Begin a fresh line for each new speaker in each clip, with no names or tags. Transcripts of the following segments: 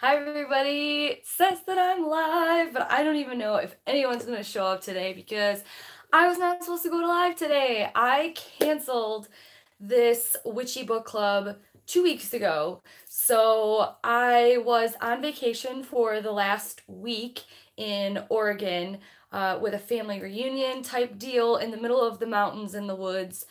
Hi everybody! It says that I'm live, but I don't even know if anyone's going to show up today because I was not supposed to go to live today. I canceled this witchy book club 2 weeks ago. So I was on vacation for the last week in Oregon with a family reunion type deal in the middle of the mountains in the woods.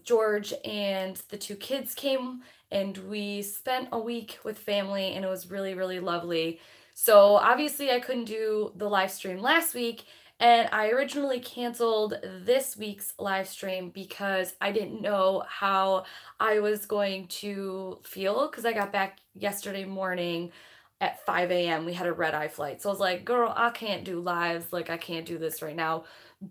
George and the two kids came and we spent a week with family and it was really, really lovely. So obviously I couldn't do the live stream last week, and I originally canceled this week's live stream because I didn't know how I was going to feel because I got back yesterday morning at 5 a.m. We had a red eye flight. So I was like, girl, I can't do lives. Like, I can't do this right now.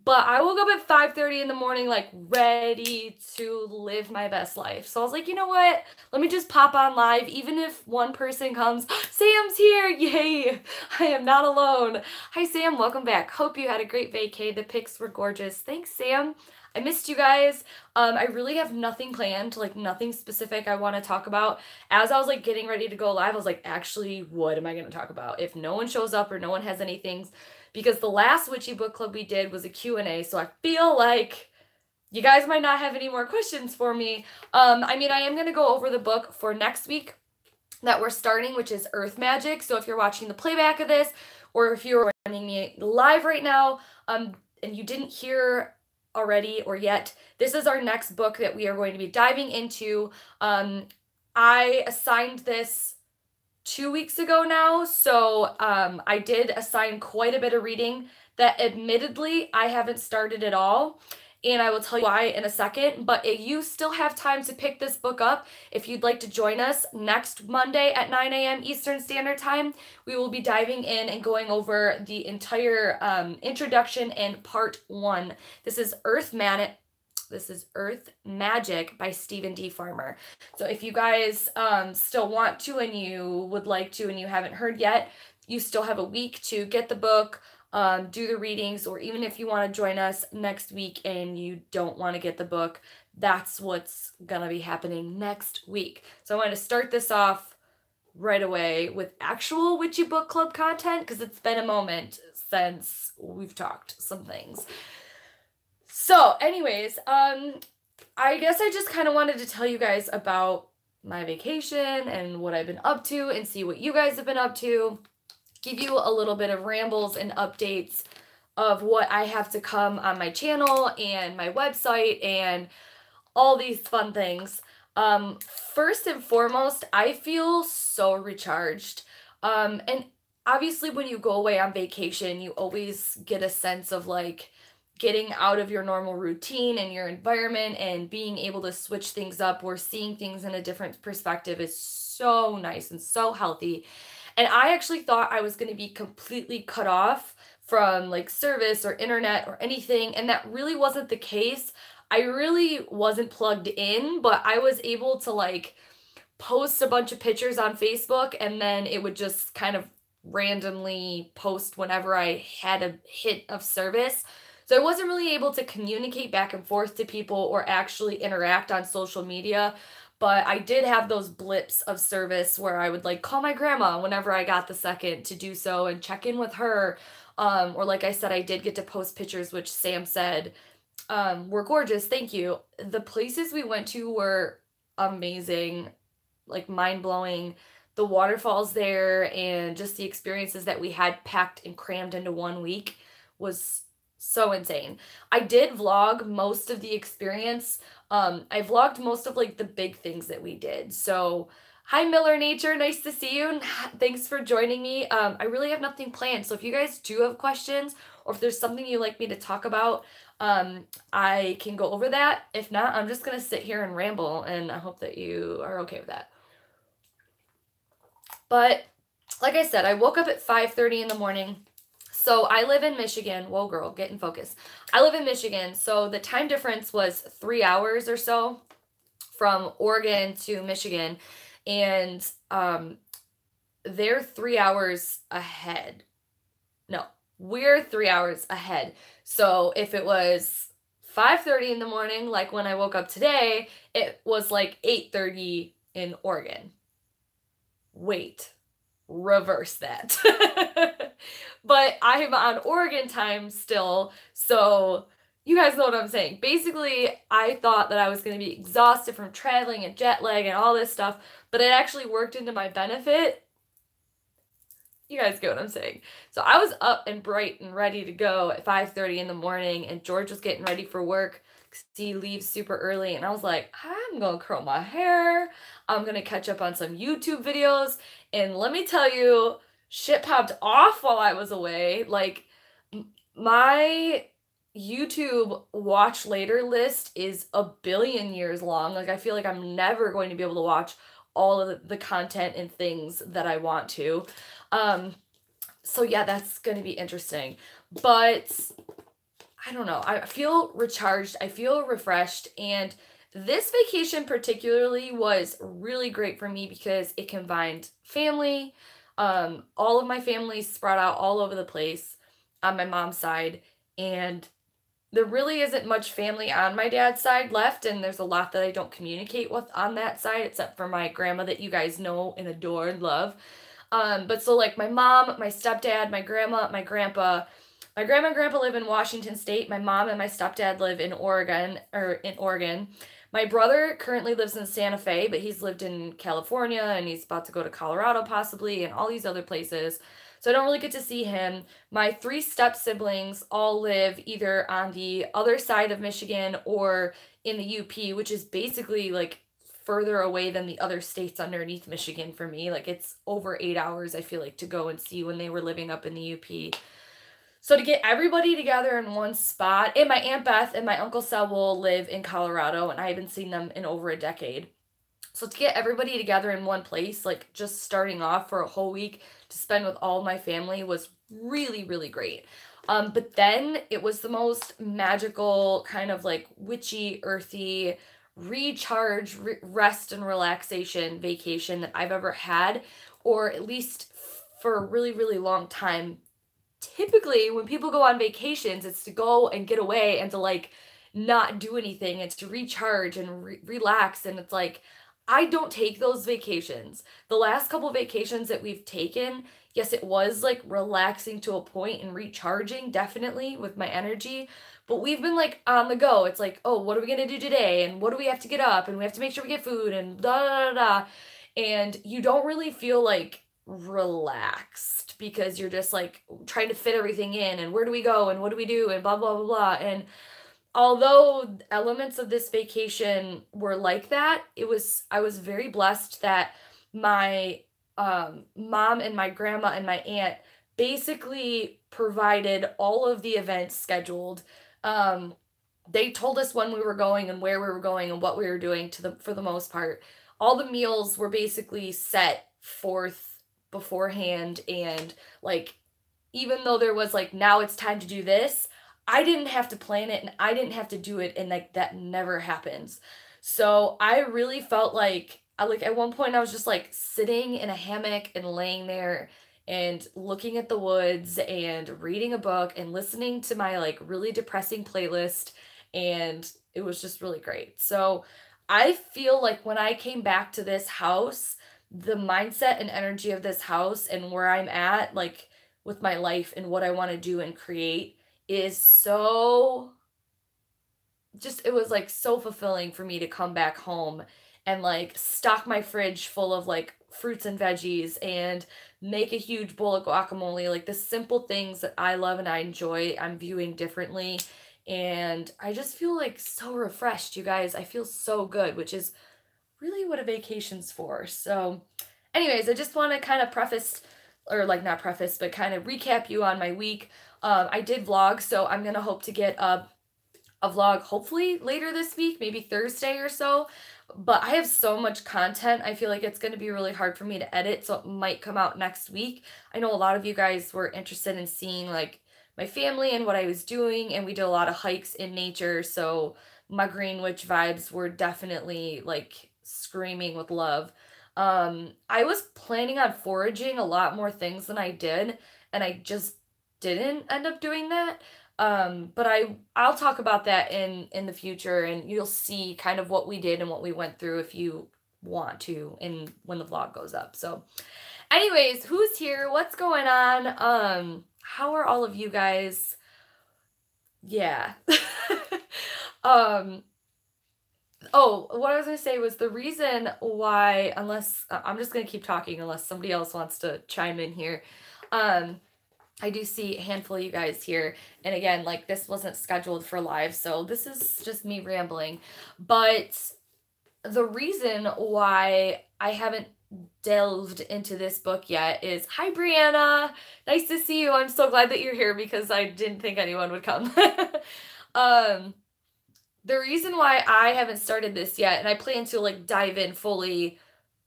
But I woke up at 5:30 in the morning, like, ready to live my best life. So I was like, you know what? Let me just pop on live. Even if one person comes, Sam's here. Yay. I am not alone. Hi, Sam. Welcome back. Hope you had a great vacay. The pics were gorgeous. Thanks, Sam. I missed you guys. I really have nothing planned, like nothing specific I want to talk about. As I was like getting ready to go live, I was like, actually, what am I going to talk about? If no one shows up or no one has anything, because the last witchy book club we did was a Q&A, so I feel like you guys might not have any more questions for me. I mean, I am going to go over the book for next week that we're starting, which is Earth Magic. So if you're watching the playback of this, or if you're joining me live right now, and you didn't hear already or yet, this is our next book that we are going to be diving into. I assigned this 2 weeks ago now, so I did assign quite a bit of reading that admittedly I haven't started at all, and I will tell you why in a second. But you still have time to pick this book up if you'd like to join us next Monday at 9 a.m. Eastern Standard Time. We will be diving in and going over the entire introduction and part 1. This is Earth Magic by Stephen D. Farmer. So if you guys still want to and you would like to and you haven't heard yet, you still have a week to get the book, do the readings, or even if you want to join us next week and you don't want to get the book, that's what's gonna be happening next week. So I want to start this off right away with actual witchy book club content because it's been a moment since we've talked some things. So anyways, I guess I just kind of wanted to tell you guys about my vacation and what I've been up to and see what you guys have been up to. Give you a little bit of rambles and updates of what I have to come on my channel and my website and all these fun things. First and foremost, I feel so recharged. And obviously when you go away on vacation, you always get a sense of like getting out of your normal routine and your environment and being able to switch things up or seeing things in a different perspective is so nice and so healthy. And I actually thought I was going to be completely cut off from like service or internet or anything, and that really wasn't the case. I really wasn't plugged in, but I was able to like post a bunch of pictures on Facebook and then it would just kind of randomly post whenever I had a hit of service. So I wasn't really able to communicate back and forth to people or actually interact on social media, but I did have those blips of service where I would like call my grandma whenever I got the second to do so and check in with her. Or like I said, I did get to post pictures, which Sam said were gorgeous. Thank you. The places we went to were amazing, like mind-blowing. The waterfalls there and just the experiences that we had packed and crammed into 1 week was so insane. I did vlog most of the experience. I vlogged most of like the big things that we did. So hi Miller Nature, nice to see you. Thanks for joining me. I really have nothing planned. So if you guys do have questions or if there's something you'd like me to talk about, I can go over that. If not, I'm just going to sit here and ramble, and I hope that you are okay with that. But like I said, I woke up at 5:30 in the morning. So I live in Michigan. Whoa, girl, get in focus. I live in Michigan, so the time difference was 3 hours or so from Oregon to Michigan, and they're 3 hours ahead. No, we're 3 hours ahead. So if it was 5:30 in the morning, like when I woke up today, it was like 8:30 in Oregon. Wait. reverse that. But I am on Oregon time still, so you guys know what I'm saying. Basically, I thought that I was going to be exhausted from traveling and jet lag and all this stuff, but it actually worked into my benefit. You guys get what I'm saying. So I was up and bright and ready to go at 5:30 in the morning, and George was getting ready for work because he leaves super early, and I was like, I'm gonna curl my hair, I'm gonna catch up on some YouTube videos, and let me tell you, shit popped off while I was away. Like, my YouTube watch later list is a billion years long. Like, I feel like I'm never going to be able to watch all of the content and things that I want to. So yeah, that's going to be interesting. But I don't know. I feel recharged. I feel refreshed. And this vacation particularly was really great for me because it combined family. All of my family spread out all over the place on my mom's side. And there really isn't much family on my dad's side left, and there's a lot that I don't communicate with on that side, except for my grandma that you guys know and adore and love. But so like my mom, my stepdad, my grandma, my grandpa, my grandma and grandpa live in Washington State. My mom and my stepdad live in Oregon, or in Oregon. My brother currently lives in Santa Fe, but he's lived in California and he's about to go to Colorado possibly and all these other places. So I don't really get to see him. My 3 step siblings all live either on the other side of Michigan or in the UP, which is basically like further away than the other states underneath Michigan for me. Like, it's over 8 hours, I feel like, to go and see when they were living up in the UP. So to get everybody together in one spot, and my Aunt Beth and my Uncle Sel live in Colorado, and I haven't seen them in over a decade. So to get everybody together in one place, like just starting off for a whole week to spend with all my family was really, really great. But then it was the most magical, kind of like witchy, earthy, recharge, rest and relaxation vacation that I've ever had, or at least for a really, really long time. Typically, when people go on vacations, it's to go and get away and to like not do anything. It's to recharge and relax. And it's like, I don't take those vacations. The last couple vacations that we've taken, yes, it was like relaxing to a point and recharging, definitely with my energy. But we've been like on the go. It's like, oh, what are we gonna do today? And what do we have to get up? And we have to make sure we get food and da da da da. And you don't really feel like relaxed because you're just like trying to fit everything in and where do we go and what do we do and blah blah blah blah. And although elements of this vacation were like that, I was very blessed that my mom and my grandma and my aunt basically provided all of the events scheduled. They told us when we were going and where we were going and what we were doing for the most part. All the meals were basically set forth beforehand, and like, even though there was like, now it's time to do this, I didn't have to plan it and I didn't have to do it, and like that never happens. So I really felt like at one point I was just like sitting in a hammock and laying there and looking at the woods and reading a book and listening to my like really depressing playlist, and it was just really great. So I feel like when I came back to this house, the mindset and energy of this house and where I'm at, like with my life and what I want to do and create, is so just, it was like so fulfilling for me to come back home and like stock my fridge full of like fruits and veggies and make a huge bowl of guacamole. Like the simple things that I love and I enjoy, I'm viewing differently. And I just feel like so refreshed, you guys. I feel so good, which is really what a vacation's for. So anyways, I just want to kind of preface, or like not preface, but kind of recap you on my week. I did vlog, so I'm going to hope to get a vlog hopefully later this week, maybe Thursday or so. But I have so much content, I feel like it's going to be really hard for me to edit, so it might come out next week. I know a lot of you guys were interested in seeing like my family and what I was doing, and we did a lot of hikes in nature, so my Green Witch vibes were definitely like screaming with love. I was planning on foraging a lot more things than I did, and I just didn't end up doing that. But I'll talk about that in the future, and you'll see kind of what we did and what we went through if you want to and when the vlog goes up. So anyways, who's here? What's going on? How are all of you guys? Yeah. Oh, what I was gonna say was the reason why, unless I'm just gonna keep talking unless somebody else wants to chime in here. I do see a handful of you guys here, and again, like, this wasn't scheduled for live, so this is just me rambling. But the reason why I haven't delved into this book yet is, hi Brianna, nice to see you. I'm so glad that you're here because I didn't think anyone would come. The reason why I haven't started this yet, and I plan to like dive in fully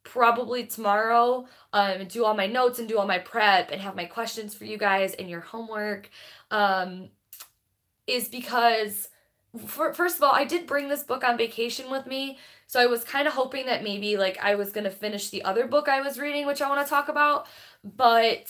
probably tomorrow, and do all my notes and do all my prep and have my questions for you guys and your homework, is because first of all, I did bring this book on vacation with me, so I was kind of hoping that maybe like I was going to finish the other book I was reading, which I want to talk about, but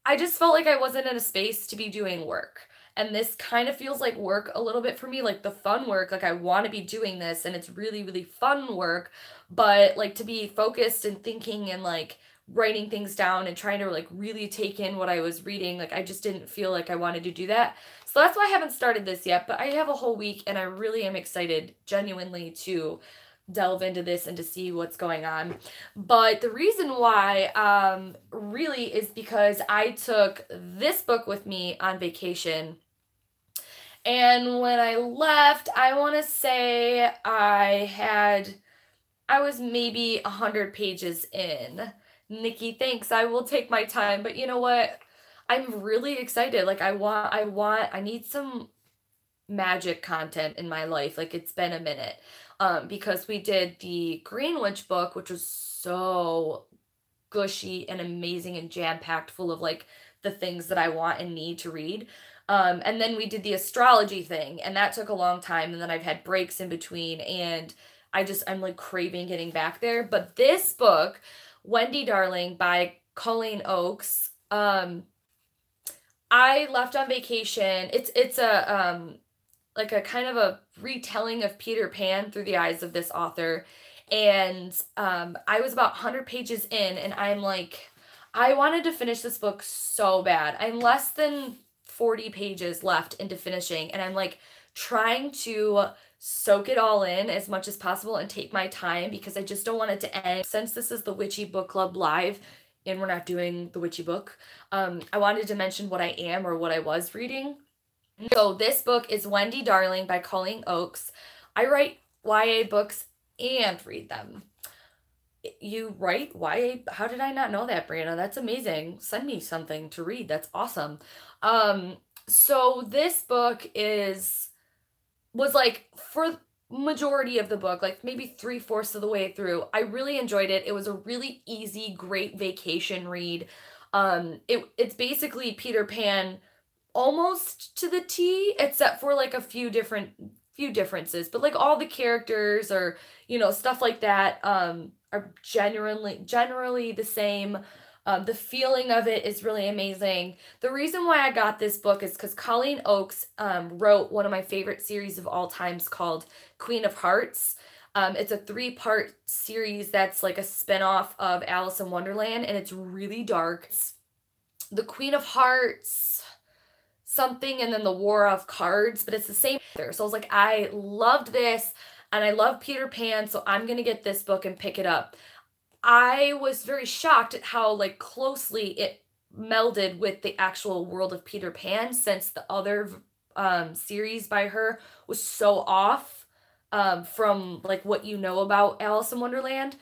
I just felt like I wasn't in a space to be doing work. And this kind of feels like work a little bit for me, like the fun work. Like I want to be doing this and it's really, really fun work, but like to be focused and thinking and like writing things down and trying to like really take in what I was reading, like I just didn't feel like I wanted to do that. So that's why I haven't started this yet, but I have a whole week and I really am excited genuinely to delve into this and to see what's going on. But the reason why really is because I took this book with me on vacation. And when I left, I want to say I was maybe 100 pages in. Nikki, thanks. I will take my time. But you know what? I'm really excited. Like I need some magic content in my life. Like it's been a minute. Because we did the Green Witch book, which was so gushy and amazing and jam-packed full of like the things that I want and need to read. And then we did the astrology thing, and that took a long time, and then I've had breaks in between, and I'm like craving getting back there. But this book, Wendy Darling by Colleen Oakes, I left on vacation. It's a like a kind of a retelling of Peter Pan through the eyes of this author. And I was about 100 pages in, and I'm like, I wanted to finish this book so bad. I'm less than 40 pages left into finishing, and I'm like trying to soak it all in as much as possible and take my time because I just don't want it to end. Since this is the Witchy Book Club live and we're not doing the Witchy book, I wanted to mention what I am or what I was reading. So this book is Wendy Darling by Colleen Oakes. I write YA books and read them. You write YA? How did I not know that, Brianna? That's amazing. Send me something to read. That's awesome. So this book was like, for majority of the book, like maybe 3/4 of the way through, I really enjoyed it. It was a really easy, great vacation read. It's basically Peter Pan almost to the T, except for like a few differences, but like all the characters or, you know, stuff like that, are generally the same. The feeling of it is really amazing. The reason why I got this book is because Colleen Oakes wrote one of my favorite series of all times called Queen of Hearts. It's a 3-part series that's like a spinoff of Alice in Wonderland, and it's really dark. It's the Queen of Hearts something and then the War of Cards, but it's the same. So I was like, I loved this and I love Peter Pan, so I'm gonna get this book and pick it up. I was very shocked at how like closely it melded with the actual world of Peter Pan, since the other series by her was so off from like what you know about Alice in Wonderland,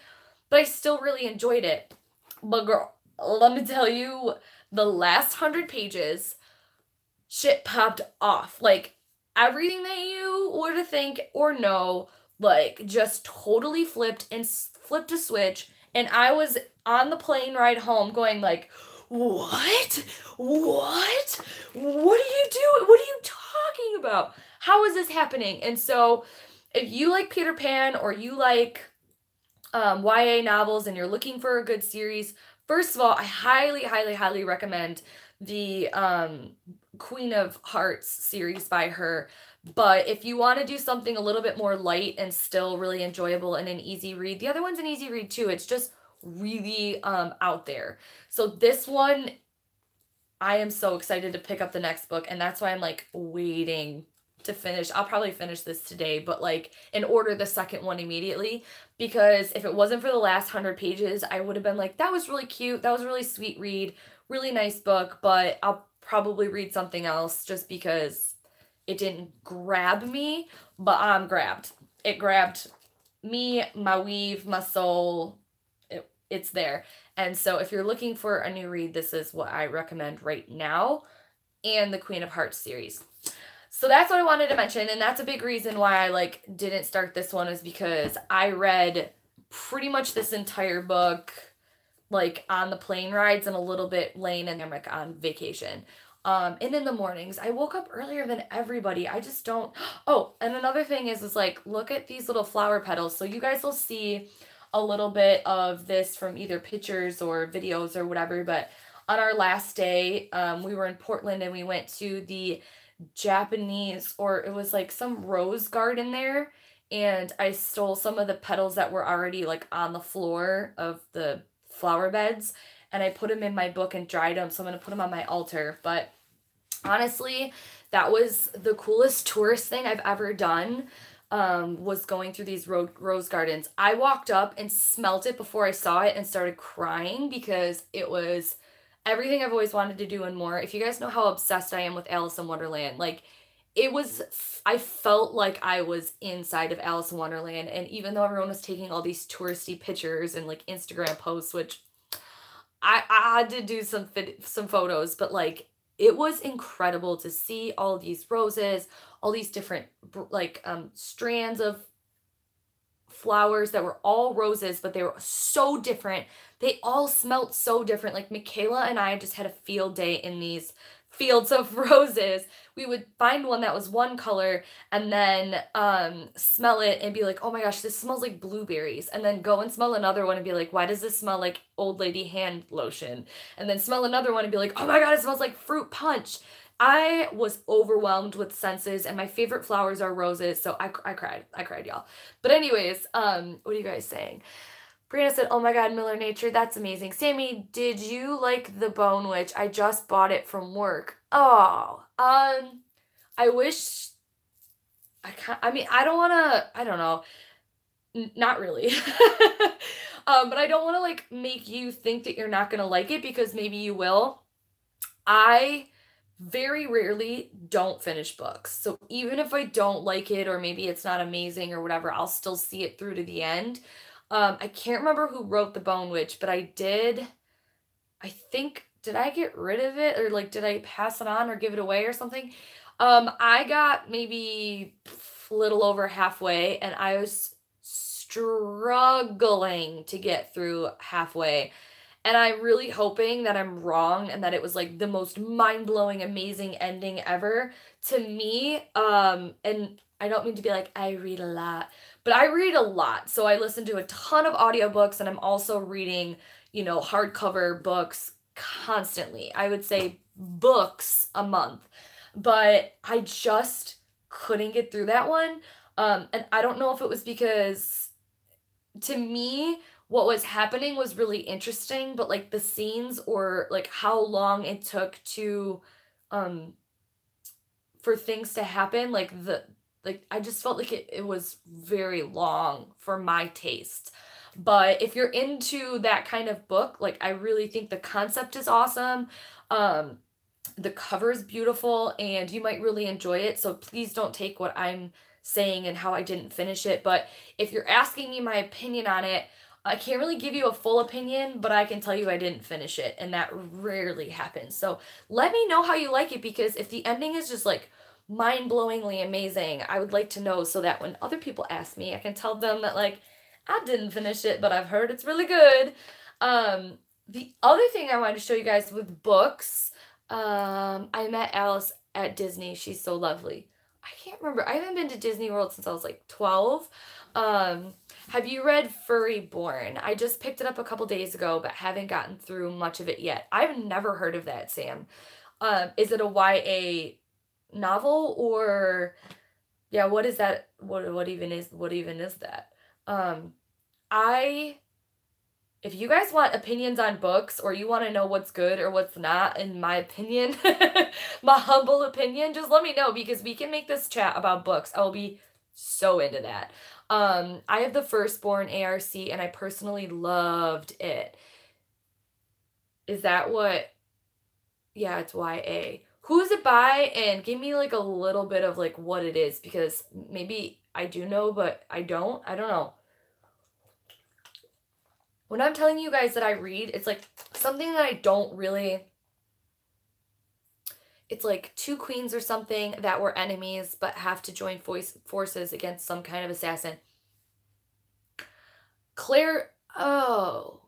but I still really enjoyed it. But girl, let me tell you, the last 100 pages, shit popped off. Like everything that you would think or know, like just totally flipped a switch. And I was on the plane ride home going like, what? What are you doing? What are you talking about? How is this happening? And so if you like Peter Pan or you like YA novels and you're looking for a good series, first of all, I highly, highly, highly recommend the Queen of Hearts series by her, But if you want to do something a little bit more light and still really enjoyable and an easy read, the other one's an easy read too. It's just really out there. So this one, I am so excited to pick up the next book, and that's why I'm like waiting to finish. I'll probably finish this today, but like and order the second one immediately, because if it wasn't for the last 100 pages, I would have been like, that was really cute. That was a really sweet read. Really nice book, but I'll probably read something else just because it didn't grab me, but I'm grabbed. It grabbed me, my weave, my soul. It's there. And so if you're looking for a new read, this is what I recommend right now, and the Queen of Hearts series. So that's what I wanted to mention, and that's a big reason why I like didn't start this one, is because I read pretty much this entire book like on the plane rides and a little bit laying in hammock on vacation. And in the mornings, I woke up earlier than everybody. I just don't. Oh, and another thing is like, look at these little flower petals. So you guys will see a little bit of this from either pictures or videos or whatever. But on our last day, we were in Portland and we went to the Japanese, or it was like some rose garden there. And I stole some of the petals that were already like on the floor of the flower beds, and I put them in my book and dried them. So I'm going to put them on my altar. But honestly, that was the coolest tourist thing I've ever done, was going through these rose gardens. I walked up and smelt it before I saw it and started crying, because it was everything I've always wanted to do and more. If you guys know how obsessed I am with Alice in Wonderland, like I felt like I was inside of Alice in Wonderland. And even though everyone was taking all these touristy pictures and like Instagram posts, which I had to do some photos, but like it was incredible to see all these roses, all these different like strands of flowers that were all roses, but they were so different. They all smelt so different. Like Michaela and I just had a field day in these fields of roses. We would find one that was one color and then smell it and be like, oh my gosh, this smells like blueberries. And then go and smell another one and be like, why does this smell like old lady hand lotion? And then smell another one and be like, oh my God, it smells like fruit punch. I was overwhelmed with senses, and my favorite flowers are roses. So I cried, y'all. But anyways, what are you guys saying? Brianna said, oh my God, Miller Nature, that's amazing. Sammy, did you like the Bone Witch? I just bought it from work. Oh, I wish, I don't want to, I don't know, not really. But I don't want to like make you think that you're not going to like it, because maybe you will. I very rarely don't finish books. So even if I don't like it, or maybe it's not amazing or whatever, I'll still see it through to the end. I can't remember who wrote The Bone Witch, but I think, did I get rid of it, or like, did I pass it on or give it away or something? I got maybe a little over halfway, and I was struggling to get through halfway. And I'm really hoping that I'm wrong and that it was like the most mind-blowing, amazing ending ever to me. And I don't mean to be like, I read a lot, but I read a lot. So I listen to a ton of audiobooks, and I'm also reading, you know, hardcover books constantly. I would say books a month, but I just couldn't get through that one. And I don't know if it was because, to me, what was happening was really interesting, but like the scenes, or like how long it took to for things to happen, like I just felt like it was very long for my taste. But if you're into that kind of book, like I really think the concept is awesome. The cover is beautiful, and you might really enjoy it. So please don't take what I'm saying and how I didn't finish it. But if you're asking me my opinion on it, I can't really give you a full opinion, but I can tell you I didn't finish it, and that rarely happens. So let me know how you like it, because if the ending is just like mind-blowingly amazing, I would like to know, so that when other people ask me, I can tell them that like, I didn't finish it, but I've heard it's really good. The other thing I wanted to show you guys with books, I met Alice at Disney. She's so lovely. I can't remember. I haven't been to Disney World since I was like 12. Have you read Furry Born? I just picked it up a couple days ago, but haven't gotten through much of it yet. I've never heard of that, Sam. Is it a YA novel, or Yeah, what is that? What even is that? Um, if you guys want opinions on books or you want to know what's good or what's not, in my opinion, my humble opinion, just let me know because we can make this chat about books. I will be so into that. I have the Firstborn ARC and I personally loved it. Is that what? Yeah, it's YA. Who is it by? And give me like a little bit of like what it is because maybe I do know, but I don't. I don't know. When I'm telling you guys that I read, it's like something that I don't really. It's like two queens or something that were enemies but have to join forces against some kind of assassin. Claire, oh.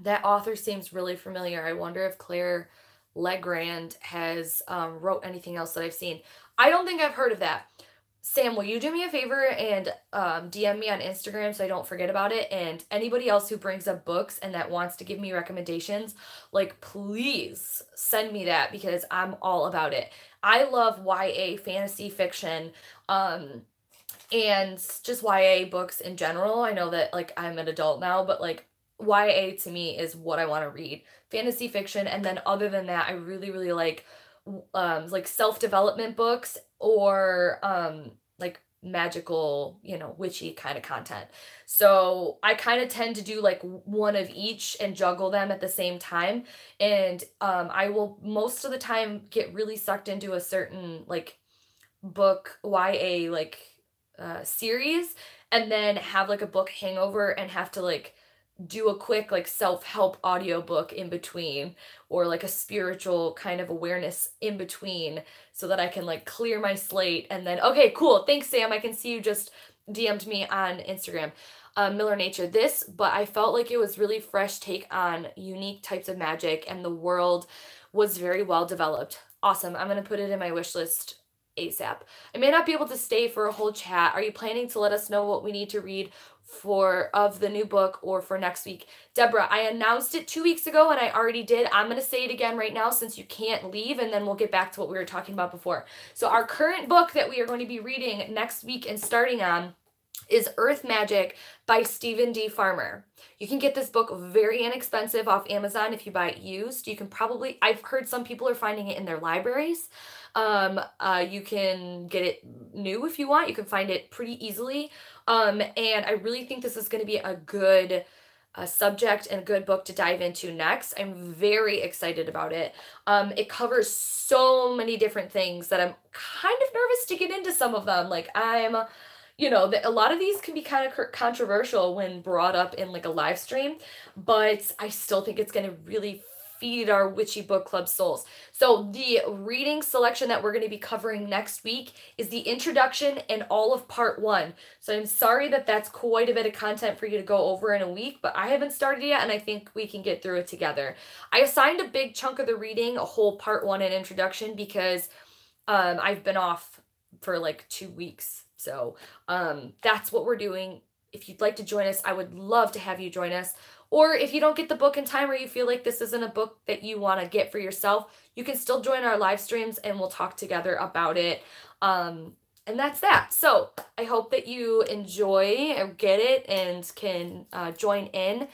That author seems really familiar. I wonder if Claire Legrand has wrote anything else that I've seen. I don't think I've heard of that. Sam, will you do me a favor and DM me on Instagram so I don't forget about it? And anybody else who brings up books and that wants to give me recommendations, like, please send me that because I'm all about it. I love YA fantasy fiction and just YA books in general. I know that, like, I'm an adult now, but, like, YA to me is what I want to read. Fantasy fiction, and then other than that, I really, really like self-development books or like magical, you know, witchy kind of content. So I kind of tend to do like one of each and juggle them at the same time. And I will most of the time get really sucked into a certain like book YA like series and then have like a book hangover and have to like do a quick like self-help audiobook in between or like a spiritual kind of awareness in between so that I can like clear my slate and then okay, cool. Thanks, Sam. I can see you just DM'd me on Instagram. Miller Nature this, but I felt like it was really fresh take on unique types of magic and the world was very well developed. Awesome. I'm going to put it in my wish list ASAP. I may not be able to stay for a whole chat. Are you planning to let us know what we need to read of the new book or for next week? Deborah, I announced it 2 weeks ago and I already did. I'm going to say it again right now since you can't leave and then we'll get back to what we were talking about before. So our current book that we are going to be reading next week and starting on is Earth Magic by Stephen D. Farmer. You can get this book very inexpensive off Amazon if you buy it used. You can probably, I've heard some people are finding it in their libraries. You can get it new if you want. You can find it pretty easily. And I really think this is going to be a good subject and a good book to dive into next. I'm very excited about it. It covers so many different things that I'm kind of nervous to get into some of them. Like you know, a lot of these can be kind of controversial when brought up in like a live stream, but I still think it's going to really feed our witchy book club souls. So the reading selection that we're going to be covering next week is the introduction and all of part 1. So I'm sorry that that's quite a bit of content for you to go over in a week, but I haven't started yet and I think we can get through it together. I assigned a big chunk of the reading, a whole part 1 and introduction because I've been off for like 2 weeks. So that's what we're doing. If you'd like to join us, I would love to have you join us. Or if you don't get the book in time or you feel like this isn't a book that you want to get for yourself, you can still join our live streams and we'll talk together about it. And that's that. So I hope that you enjoy or get it and can join in.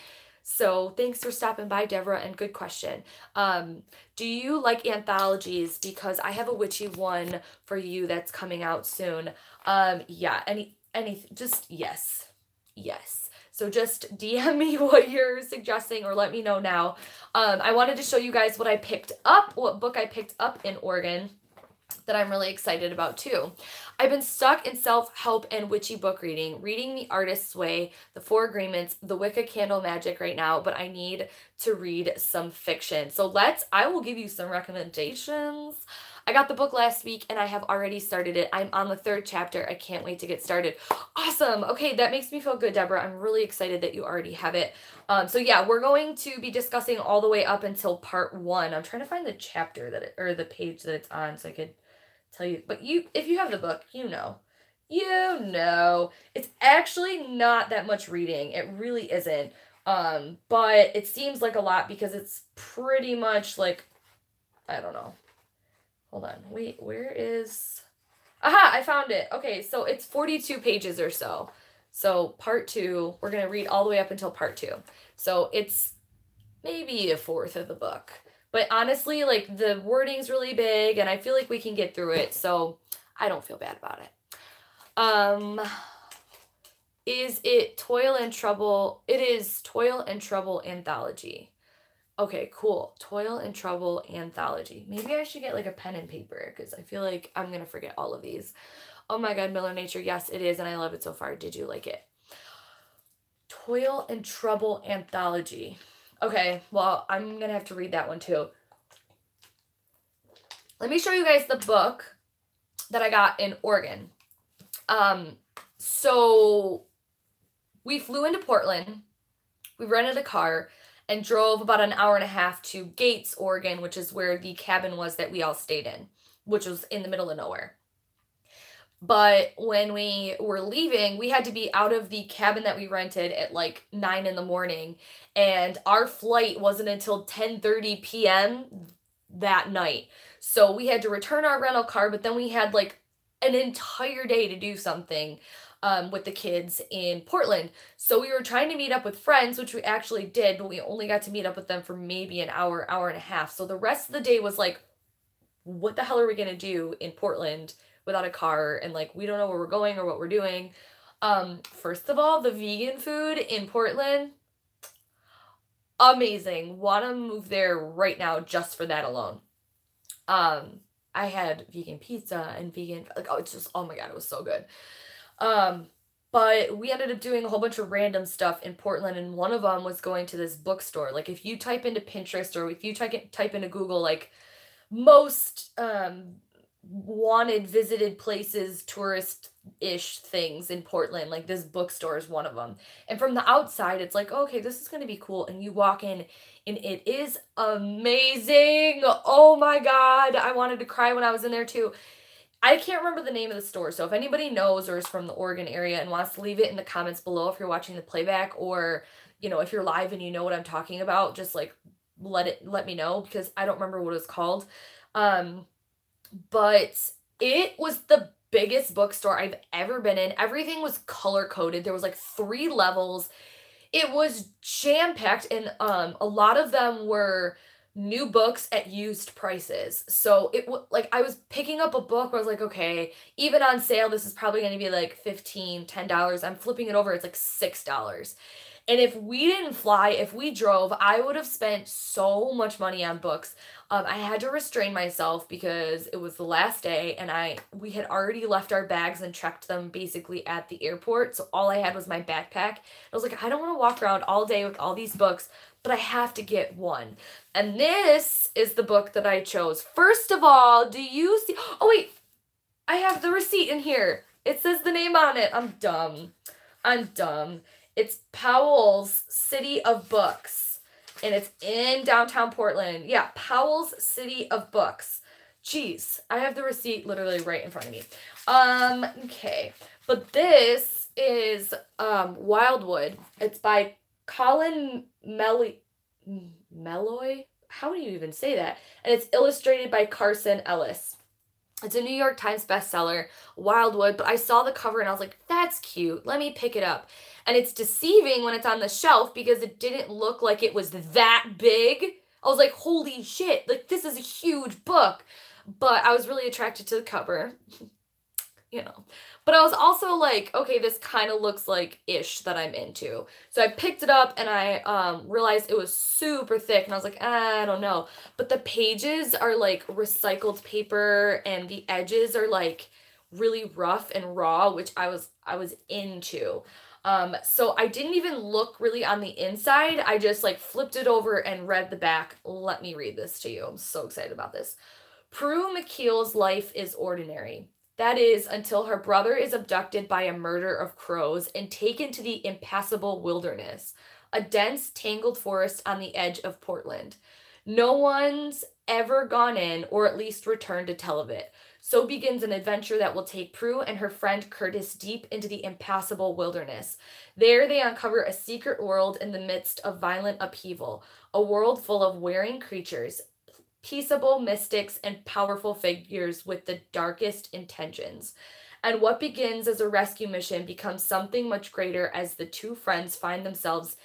So thanks for stopping by, Deborah, and good question. Do you like anthologies? Because I have a witchy one for you that's coming out soon. Yeah, just yes. So just DM me what you're suggesting or let me know now. I wanted to show you guys what book I picked up in Oregon that I'm really excited about too. I've been stuck in self-help and witchy book reading The Artist's Way, The Four Agreements, The Wicca Candle Magic right now, but I need to read some fiction. So I will give you some recommendations. I got the book last week and I have already started it. I'm on the 3rd chapter. I can't wait to get started. Awesome. Okay, that makes me feel good, Deborah. I'm really excited that you already have it. So yeah, we're going to be discussing all the way up until part 1. I'm trying to find the chapter or the page that it's on so I could tell you. But if you have the book, you know. It's actually not that much reading. It really isn't. But it seems like a lot because it's pretty much like, I don't know. Hold on. Wait, where is... Aha, I found it. Okay, so it's 42 pages or so. So part 2, we're going to read all the way up until part 2. So it's maybe a fourth of the book. But honestly, like, the wording's really big, and I feel like we can get through it, so I don't feel bad about it. Is it Toil and Trouble? It is Toil and Trouble Anthology. Okay, cool. Toil and Trouble Anthology. Maybe I should get like a pen and paper because I feel like I'm going to forget all of these. Oh my God, Miller Nature. Yes, it is. And I love it so far. Did you like it? Toil and Trouble Anthology. Okay, well, I'm going to have to read that one too. Let me show you guys the book that I got in Oregon. So we flew into Portland. We rented a car and drove about an hour and a half to Gates, Oregon, which is where the cabin was that we all stayed in, which was in the middle of nowhere. But when we were leaving, we had to be out of the cabin that we rented at like 9 in the morning. And our flight wasn't until 10:30 p.m. that night. So we had to return our rental car, but then we had like an entire day to do something with the kids in Portland. So we were trying to meet up with friends, which we actually did, but we only got to meet up with them for maybe an hour, hour and a half. So the rest of the day was like, what the hell are we going to do in Portland without a car? And like, we don't know where we're going or what we're doing. First of all, the vegan food in Portland, amazing. Want to move there right now just for that alone. I had vegan pizza and vegan, like, oh, it's just, oh my God, it was so good. But we ended up doing a whole bunch of random stuff in Portland, and one of them was going to this bookstore. Like, if you type into Pinterest or if you type into Google, like, most wanted visited places, tourist-ish things in Portland, like, this bookstore is one of them. And from the outside, it's like, okay, this is going to be cool. And you walk in, and it is amazing. Oh my God, I wanted to cry when I was in there too. I can't remember the name of the store, so if anybody knows or is from the Oregon area and wants to leave it in the comments below if you're watching the playback, or, you know, if you're live and you know what I'm talking about, just like let me know, because I don't remember what it's called. But it was the biggest bookstore I've ever been in. Everything was color coded. There was like 3 levels. It was jam-packed, and a lot of them were new books at used prices. So it like, I was picking up a book where I was like, okay, even on sale, this is probably going to be like $15, $10. I'm flipping it over, it's like $6. And if we didn't fly, if we drove, I would have spent so much money on books. I had to restrain myself because it was the last day, and we had already left our bags and checked them basically at the airport. So all I had was my backpack. I was like, I don't want to walk around all day with all these books, but I have to get one. And this is the book that I chose. First of all, do you see? Oh, wait. I have the receipt in here. It says the name on it. I'm dumb. It's Powell's City of Books. And it's in downtown Portland. Yeah, Powell's City of Books. Jeez, I have the receipt literally right in front of me. Okay. But this is Wildwood. It's by Colin Meloy. How do you even say that? And it's illustrated by Carson Ellis. It's a New York Times bestseller, Wildwood, but I saw the cover and I was like, that's cute. Let me pick it up. And it's deceiving when it's on the shelf because it didn't look like it was that big. I was like, holy shit, like, this is a huge book. But I was really attracted to the cover, you know. But I was also like, okay, this kind of looks like ish that I'm into. So I picked it up and I realized it was super thick, and I was like, I don't know. But the pages are like recycled paper, and the edges are like really rough and raw, which I was into. So I didn't even look really on the inside. I just like flipped it over and read the back. Let me read this to you. I'm so excited about this. Prue McKeel's life is ordinary. That is, until her brother is abducted by a murder of crows and taken to the impassable wilderness, a dense, tangled forest on the edge of Portland. No one's ever gone in, or at least returned to tell of it. So begins an adventure that will take Prue and her friend Curtis deep into the impassable wilderness. There they uncover a secret world in the midst of violent upheaval, a world full of wearing creatures, peaceable mystics and powerful figures with the darkest intentions. And what begins as a rescue mission becomes something much greater as the two friends find themselves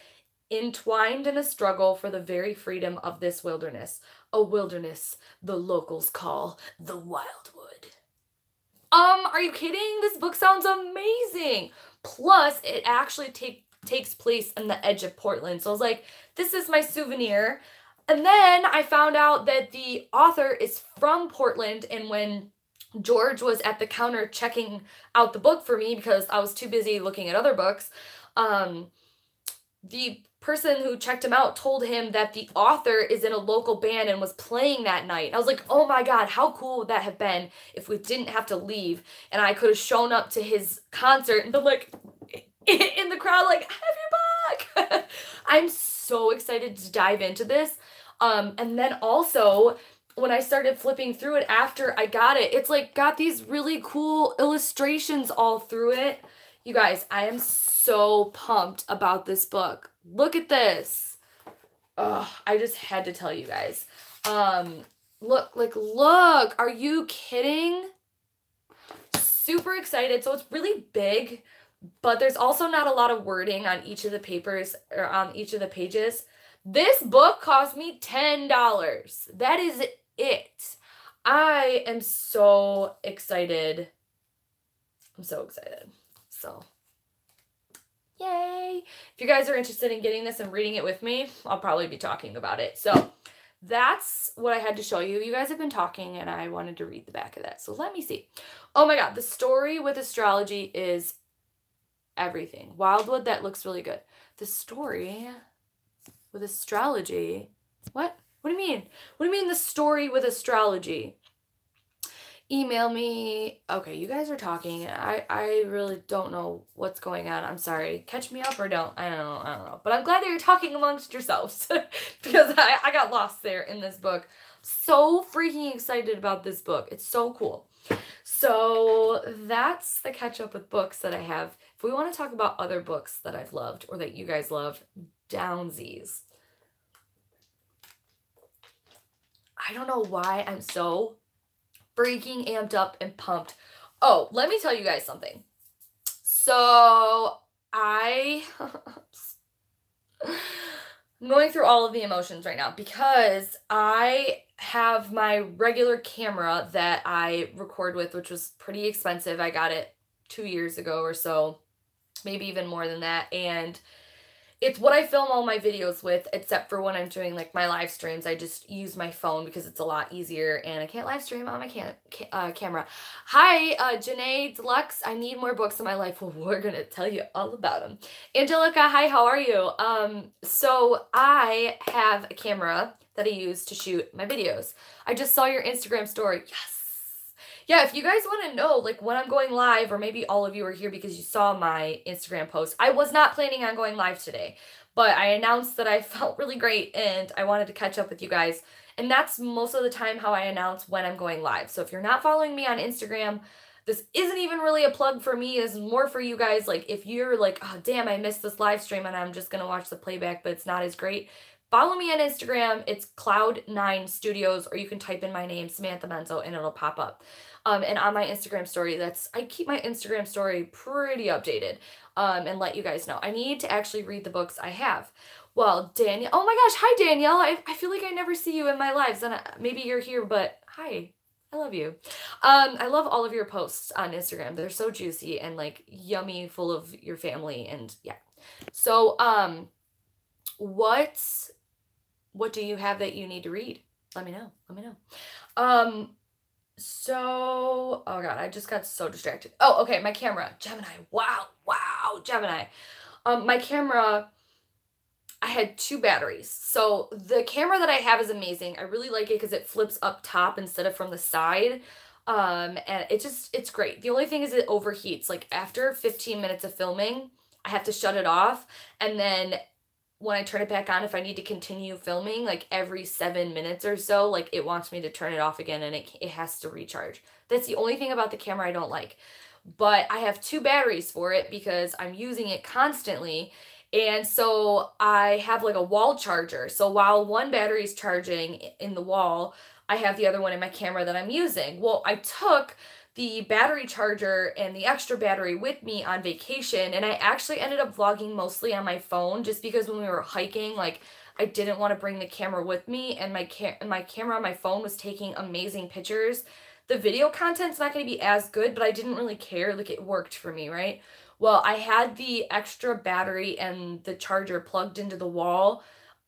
entwined in a struggle for the very freedom of this wilderness. A wilderness the locals call the Wildwood. Are you kidding? This book sounds amazing. Plus, it actually takes place on the edge of Portland. So I was like, this is my souvenir. And then I found out that the author is from Portland, and when George was at the counter checking out the book for me because I was too busy looking at other books, the person who checked him out told him that the author is in a local band and was playing that night. I was like, oh my God, how cool would that have been if we didn't have to leave and I could have shown up to his concert and been like in the crowd, like, have your book. I'm so excited to dive into this. And then also when I started flipping through it after I got it, it's like got these really cool illustrations all through it. You guys, I am so pumped about this book. Look at this. Oh, I just had to tell you guys. Look, are you kidding? Super excited. So it's really big, but there's also not a lot of wording on each of the papers or on each of the pages. This book cost me $10. That is it. I am so excited. I'm so excited. So, yay. If you guys are interested in getting this and reading it with me, I'll probably be talking about it. So, that's what I had to show you. You guys have been talking, and I wanted to read the back of that. So, let me see. Oh my God. The story with astrology is everything. Wildwood, that looks really good. The story with astrology. What? What do you mean? What do you mean the story with astrology? Email me. Okay, you guys are talking. I really don't know what's going on. I'm sorry. Catch me up or don't. I don't know. But I'm glad that you're talking amongst yourselves because I got lost there in this book. So freaking excited about this book. It's so cool. So that's the catch up with books that I have. If we want to talk about other books that I've loved or that you guys love, downsies. I don't know why I'm so freaking amped up and pumped. Oh, let me tell you guys something. So I'm going through all of the emotions right now because I have my regular camera that I record with, which was pretty expensive. I got it 2 years ago or so, maybe even more than that. And it's what I film all my videos with, except for when I'm doing like my live streams. I just use my phone because it's a lot easier and I can't live stream on my camera. Hi, Janae Deluxe. I need more books in my life. Well, we're going to tell you all about them. Angelica, hi, how are you? So I have a camera that I use to shoot my videos. I just saw your Instagram story. Yes. Yeah, if you guys want to know, like, when I'm going live, or maybe all of you are here because you saw my Instagram post, I was not planning on going live today, but I announced that I felt really great, and I wanted to catch up with you guys, and that's most of the time how I announce when I'm going live. So if you're not following me on Instagram, this isn't even really a plug for me. It's more for you guys. Like, if you're like, oh, damn, I missed this live stream, and I'm just going to watch the playback, but it's not as great, follow me on Instagram. It's Cloud9 Studios, or you can type in my name, Samantha Menzo, and it'll pop up. And on my Instagram story, I keep my Instagram story pretty updated, and let you guys know. I need to actually read the books I have. Well, Danielle, oh my gosh, hi Danielle. I feel like I never see you in my lives, and maybe you're here, but hi, I love you. I love all of your posts on Instagram. They're so juicy and like yummy, full of your family, and yeah. So, what do you have that you need to read? Let me know. So, oh God, I just got so distracted. Oh, okay, my camera, Gemini. Wow, Gemini. My camera, I had 2 batteries. So the camera that I have is amazing. I really like it because it flips up top instead of from the side. And it's great. The only thing is it overheats. Like after 15 minutes of filming, I have to shut it off. And then when I turn it back on, if I need to continue filming, like every 7 minutes or so, like it wants me to turn it off again and it has to recharge. That's the only thing about the camera I don't like. But I have 2 batteries for it because I'm using it constantly. And so I have like a wall charger. So while one battery is charging in the wall, I have the other one in my camera that I'm using. Well, I took the battery charger and the extra battery with me on vacation, and I actually ended up vlogging mostly on my phone just because when we were hiking, like, I didn't want to bring the camera with me, and my camera on my phone was taking amazing pictures. The video content's not going to be as good, but I didn't really care. Like, it worked for me, right? Well, I had the extra battery and the charger plugged into the wall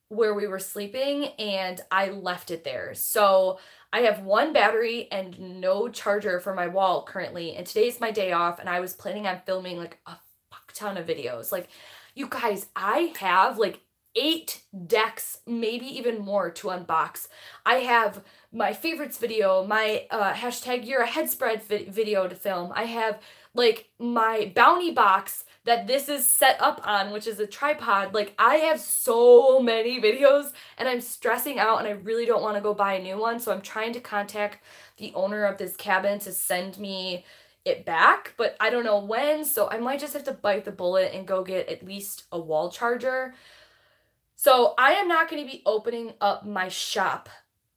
where we were sleeping, and I left it there. So I have one battery and no charger for my wall currently, and today's my day off, and I was planning on filming like a fuck ton of videos. Like, you guys, I have like 8 decks, maybe even more to unbox. I have my favorites video, my hashtag you're a head spread video to film. I have like my bounty box that this is set up on, which is a tripod. Like, I have so many videos and I'm stressing out, and I really don't want to go buy a new one. So I'm trying to contact the owner of this cabin to send me it back, but I don't know when. So I might just have to bite the bullet and go get at least a wall charger. So I am not going to be opening up my shop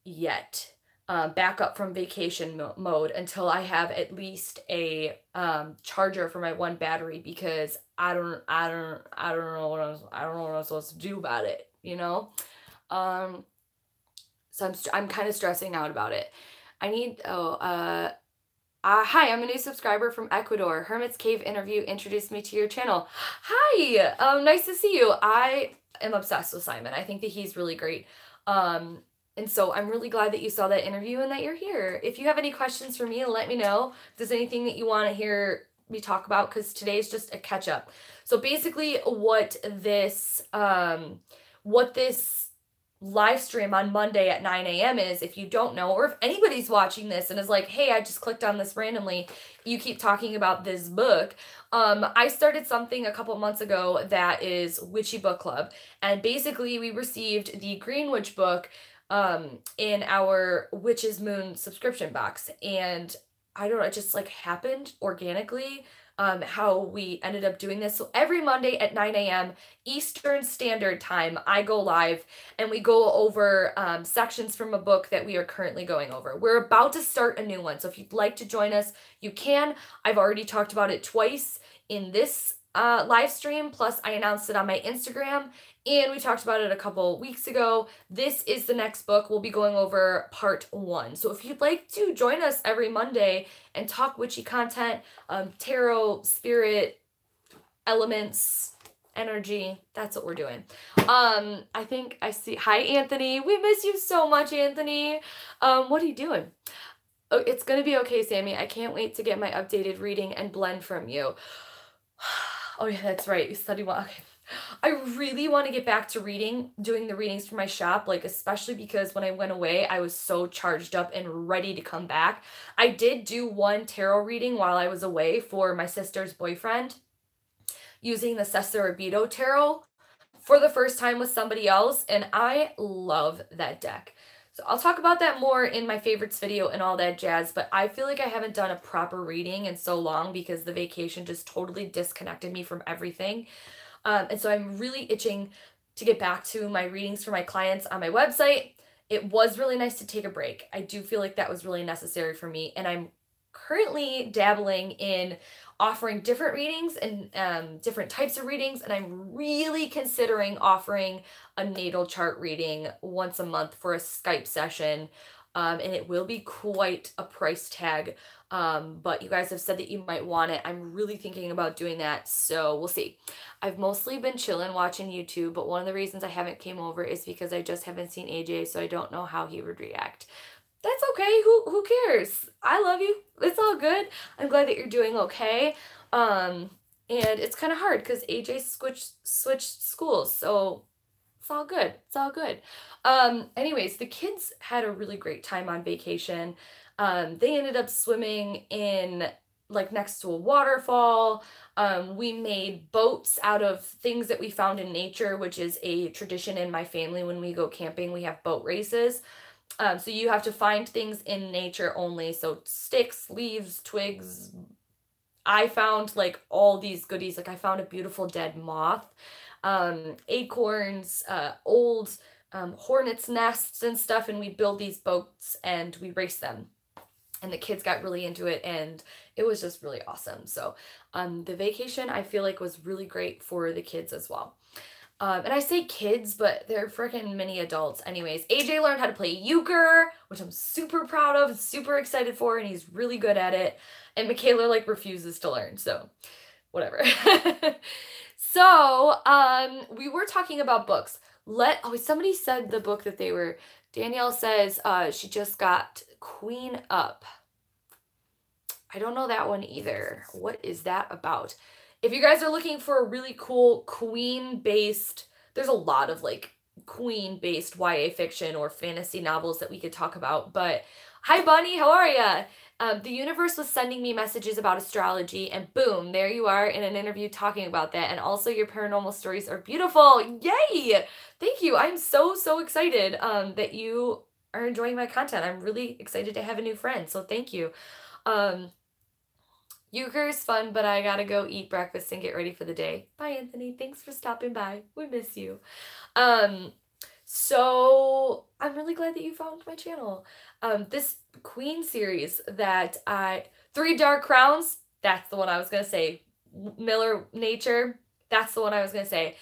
yet, back up from vacation mode, until I have at least a charger for my one battery, because I don't know what I'm supposed to do about it, you know. So I'm kind of stressing out about it. I need hi, I'm a new subscriber from Ecuador. Hermit's Cave interview introduced me to your channel. Hi, nice to see you. I am obsessed with Simon. I think that he's really great. And so I'm really glad that you saw that interview and that you're here. If you have any questions for me, let me know. If there's anything that you want to hear me talk about, because today's just a catch up. So basically what this live stream on Monday at 9 a.m. is, if you don't know, or if anybody's watching this and is like, hey, I just clicked on this randomly, you keep talking about this book. I started something a couple months ago that is Witchy Book Club. And basically we received the Green Witch book in our Witch's Moon subscription box. And I don't know, it just like happened organically. How we ended up doing this. So every Monday at 9 a.m. Eastern Standard Time, I go live and we go over sections from a book that we are currently going over. We're about to start a new one. So if you'd like to join us, you can. I've already talked about it twice in this live stream, plus I announced it on my Instagram, and we talked about it a couple weeks ago. This is the next book. We'll be going over part 1. So if you'd like to join us every Monday and talk witchy content, tarot, spirit, elements, energy, that's what we're doing. I think I see, hi Anthony, we miss you so much, Anthony. What are you doing? Oh, it's gonna be okay, Sammy. I can't wait to get my updated reading and blend from you. Oh yeah, that's right. You study well. Okay. I really want to get back to doing the readings for my shop, like especially because when I went away, I was so charged up and ready to come back. I did do one tarot reading while I was away for my sister's boyfriend using the Cesarabito tarot for the first time with somebody else, and I love that deck. So I'll talk about that more in my favorites video and all that jazz, but I feel like I haven't done a proper reading in so long because the vacation just totally disconnected me from everything. And so I'm really itching to get back to my readings for my clients on my website. It was really nice to take a break. I do feel like that was really necessary for me, and I'm currently dabbling in offering different readings and different types of readings, and I'm really considering offering a natal chart reading once a month for a Skype session, and it will be quite a price tag, but you guys have said that you might want it. I'm really thinking about doing that, so we'll see. I've mostly been chilling watching YouTube, but one of the reasons I haven't came over is because I just haven't seen AJ, so I don't know how he would react. That's okay. Who cares? I love you. It's all good. I'm glad that you're doing okay. And it's kind of hard because AJ switched schools, so it's all good. It's all good. Anyways, the kids had a really great time on vacation. They ended up swimming in like next to a waterfall. We made boats out of things that we found in nature, which is a tradition in my family. When we go camping, we have boat races. So you have to find things in nature only. So sticks, leaves, twigs. I found like all these goodies. Like I found a beautiful dead moth. acorns, old hornets' nests and stuff, and we build these boats and we race them. And the kids got really into it, and it was just really awesome. So the vacation, I feel like, was really great for the kids as well. And I say kids, but they're freaking mini adults. Anyways, AJ learned how to play euchre, which I'm super proud of, super excited for, and he's really good at it. And Michaela, like, refuses to learn, so whatever. So, we were talking about books. Somebody said the book that they were, Danielle says she just got Queen Up. I don't know that one either. What is that about? If you guys are looking for a really cool queen-based, there's a lot of like queen-based YA fiction or fantasy novels that we could talk about. But hi, Bunny, how are ya? The universe was sending me messages about astrology, and boom, there you are in an interview talking about that. And also, your paranormal stories are beautiful. Yay! Thank you. I'm so excited that you are enjoying my content. I'm really excited to have a new friend, so thank you. Euchre is fun, but I gotta go eat breakfast and get ready for the day. Bye, Anthony. Thanks for stopping by. We miss you. So I'm really glad that you found my channel. This Queen series that Three Dark Crowns, that's the one I was gonna say. Miller Nature, that's the one I was gonna say.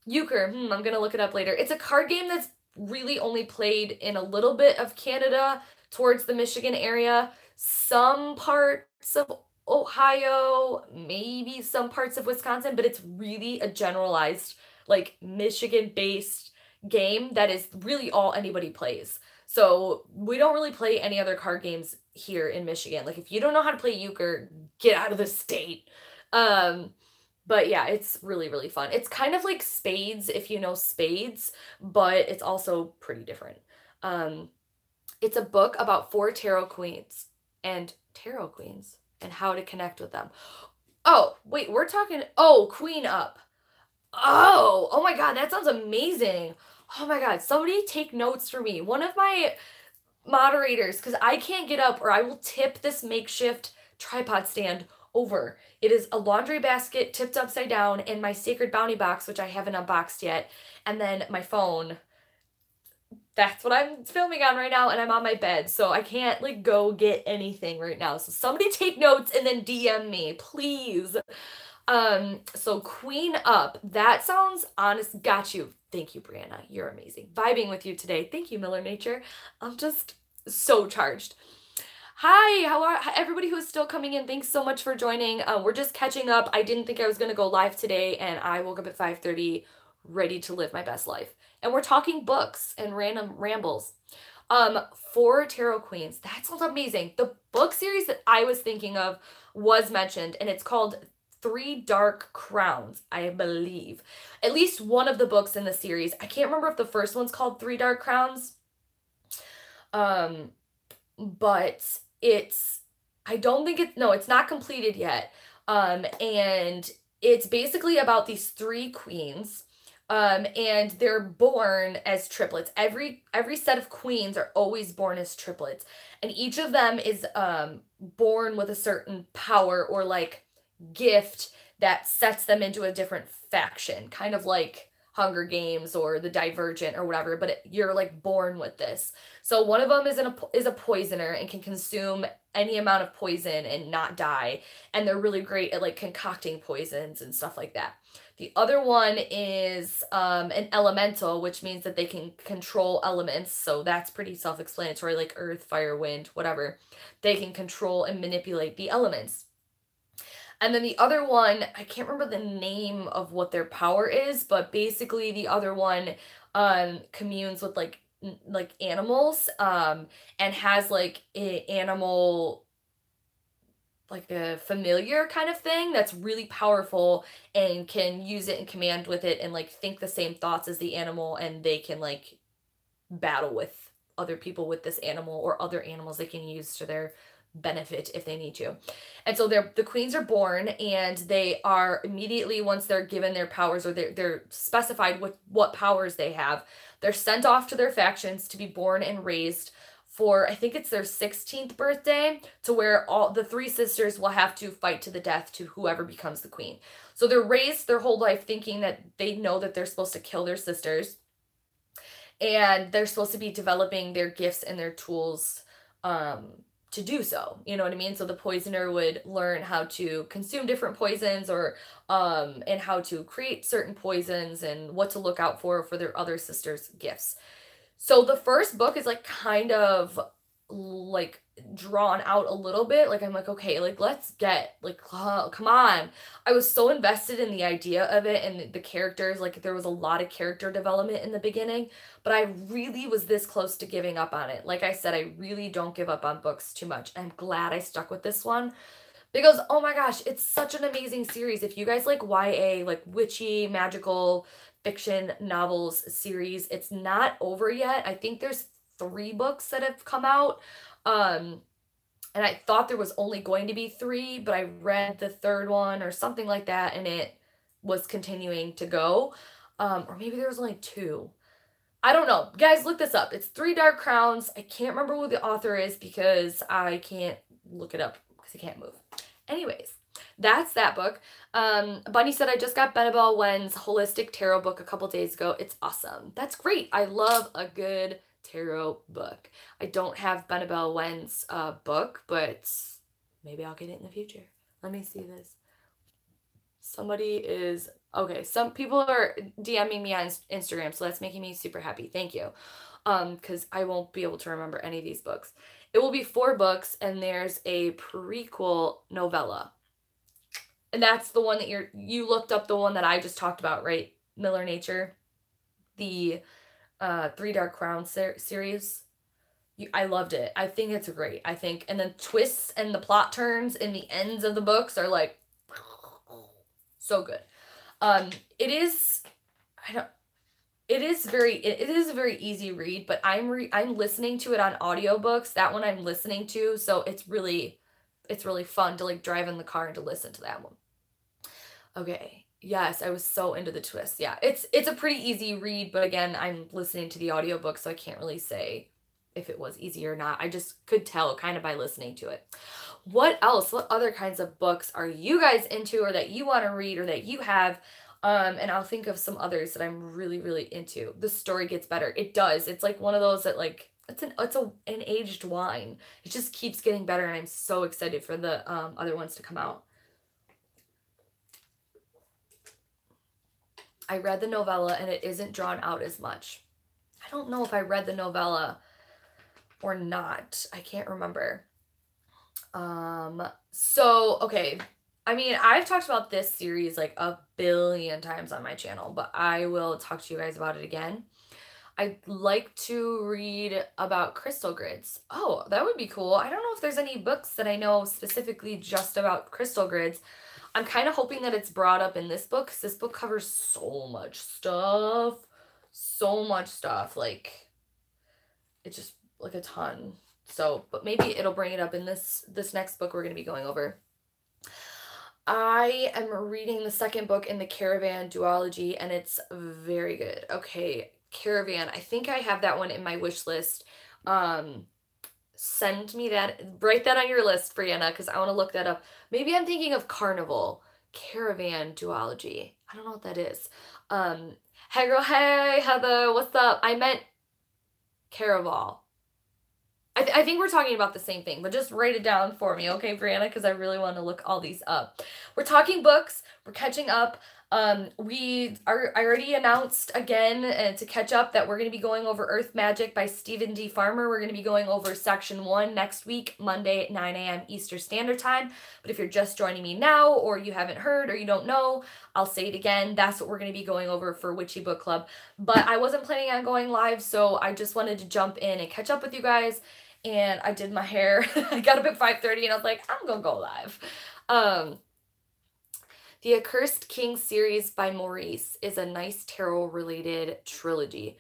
Euchre, I'm gonna look it up later. It's a card game that's really only played in a little bit of Canada towards the Michigan area. Some parts of Ohio, maybe some parts of Wisconsin, but it's really a generalized, like, Michigan-based game that is really all anybody plays. So we don't really play any other card games here in Michigan. Like, if you don't know how to play euchre, get out of the state. But yeah, it's really fun. It's kind of like spades, if you know spades, but it's also pretty different. It's a book about 4 tarot queens and how to connect with them. Oh, wait, we're talking, Queen Up. Oh my God, that sounds amazing. Oh my God, somebody take notes for me. One of my moderators, because I can't get up or I will tip this makeshift tripod stand over. It is a laundry basket tipped upside down and my Sacred Bounty box, which I haven't unboxed yet, and then my phone. That's what I'm filming on right now, and I'm on my bed, so I can't, like, go get anything right now. So somebody take notes and then DM me, please. So Queen Up, that sounds honest. Got you. Thank you, Brianna. You're amazing. Vibing with you today. Thank you, Miller Nature. I'm just so charged. Hi, how are everybody who's still coming in? Thanks so much for joining. We're just catching up. I didn't think I was going to go live today, and I woke up at 5:30 ready to live my best life. And we're talking books and random rambles. 4 Tarot Queens. That sounds amazing. The book series that I was thinking of was mentioned, and it's called 3 Dark Crowns, I believe. At least one of the books in the series. I can't remember if the first one's called 3 Dark Crowns. But it's not completed yet. And it's basically about these 3 queens. And they're born as triplets. Every set of queens are always born as triplets. And each of them is born with a certain power or like gift that sets them into a different faction, kind of like Hunger Games or the Divergent or whatever, but you're like born with this. So one of them is a poisoner and can consume any amount of poison and not die, and they're really great at like concocting poisons and stuff like that. The other one is an elemental, which means that they can control elements, so that's pretty self-explanatory, like earth, fire, wind, whatever. They can control and manipulate the elements. And then the other one, I can't remember the name of what their power is, but basically the other one communes with like animals and has like an animal, like a familiar kind of thing that's really powerful and can use it and command with it and like think the same thoughts as the animal, and they can like battle with other people with this animal or other animals they can use to their benefit if they need to. And so the queens are born, and they are immediately, once they're given their powers or they're specified with what powers they have, they're sent off to their factions to be born and raised for, I think it's their 16th birthday, to where all the 3 sisters will have to fight to the death to whoever becomes the queen. So they're raised their whole life thinking that they know that they're supposed to kill their sisters, and they're supposed to be developing their gifts and their tools to do so. You know what I mean? So the poisoner would learn how to consume different poisons, or and how to create certain poisons, and what to look out for their other sisters' gifts. So the first book is like kind of like drawn out a little bit. Like I'm like, okay, like let's get like, come on. I was so invested in the idea of it and the characters. Like there was a lot of character development in the beginning, but I really was this close to giving up on it. Like I said, I really don't give up on books too much. I'm glad I stuck with this one, because oh my gosh, it's such an amazing series. If you guys like YA, like witchy, magical fiction novels series, it's not over yet. I think there's 3 books that have come out. And I thought there was only going to be 3, but I read the 3rd one or something like that, and it was continuing to go. Or maybe there was only 2. I don't know. Guys, look this up. It's 3 Dark Crowns. I can't remember who the author is because I can't look it up because I can't move. Anyways, that's that book. Bunny said, I just got Benabel Wen's Holistic Tarot book a couple days ago. It's awesome. That's great. I love a good tarot book. I don't have Benabel Wen's book, but maybe I'll get it in the future. Let me see this. Somebody is... Okay, some people are DMing me on Instagram, so that's making me super happy. Thank you. Because I won't be able to remember any of these books. It will be 4 books, and there's a prequel novella. And that's the one that you looked up, the one that I just talked about, right? Miller Nature. The 3 Dark Crowns series. I loved it. I think it's great. I think, and the twists and the plot turns in the ends of the books are like so good. It is a very easy read, but I'm listening to it on audiobooks. That one I'm listening to, so it's really fun to like drive in the car and to listen to that one. Okay. Yes, I was so into the twist. Yeah, it's a pretty easy read, but again, I'm listening to the audiobook, so I can't really say if it was easy or not. I just could tell kind of by listening to it. What else? What other kinds of books are you guys into, or that you want to read, or that you have? And I'll think of some others that I'm really, really into. The story gets better. It does. It's like one of those that like, it's an aged wine. It just keeps getting better, and I'm so excited for the other ones to come out. I read the novella, and it isn't drawn out as much. I don't know if I read the novella or not. I can't remember. So, okay. I mean, I've talked about this series like a billion times on my channel, but I will talk to you guys about it again. I'd like to read about crystal grids. Oh, that would be cool. I don't know if there's any books that I know specifically just about crystal grids. I'm kind of hoping that it's brought up in this book, because this book covers so much stuff. So much stuff. Like, it's just like a ton. So, but maybe it'll bring it up in this next book we're going to be going over. I am reading the 2nd book in the Caravan duology, and it's very good. Okay, Caravan. I think I have that one in my wish list. Send me that. Write that on your list, Brianna, because I want to look that up. Maybe I'm thinking of Carnival. Caravan duology. I don't know what that is. Hey girl, hey Heather, what's up? I meant Caraval. I think we're talking about the same thing, but just write it down for me, okay, Brianna? Because I really want to look all these up. We're talking books. We're catching up. I already announced again to catch up that we're going to be going over Earth Magic by Stephen D. Farmer. We're going to be going over section 1 next week, Monday at 9 a.m. Eastern Standard Time. But if you're just joining me now, or you haven't heard, or you don't know, I'll say it again. That's what we're going to be going over for Witchy Book Club. But I wasn't planning on going live, so I just wanted to jump in and catch up with you guys. And I did my hair. I got up at 5:30 and I was like, I'm going to go live. The Accursed King series by Maurice is a nice tarot-related trilogy.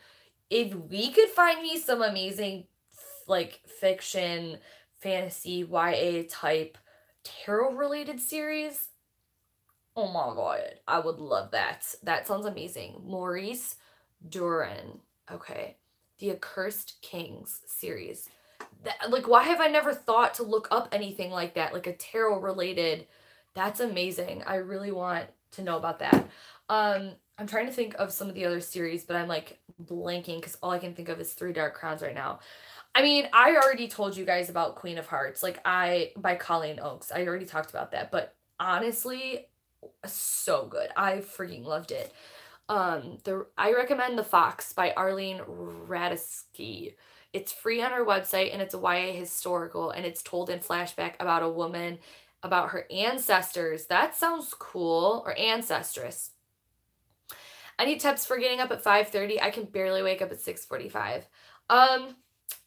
If we could find me some amazing, like, fiction, fantasy, YA type tarot-related series, oh my god, I would love that. That sounds amazing. Maurice Duran. Okay. The Accursed Kings series. like, why have I never thought to look up anything like that, like a tarot related? That's amazing. I really want to know about that. I'm trying to think of some of the other series, but I'm like blanking because all I can think of is Three Dark Crowns right now. I mean, I already told you guys about Queen of Hearts, like by Colleen Oakes. I already talked about that, but honestly, so good. I freaking loved it. I recommend The Fox by Arlene Radisky. It's free on her website and it's a YA historical and it's told in flashback about a woman, about her ancestors. That sounds cool. Or ancestress. Any tips for getting up at 5:30? I can barely wake up at 6:45.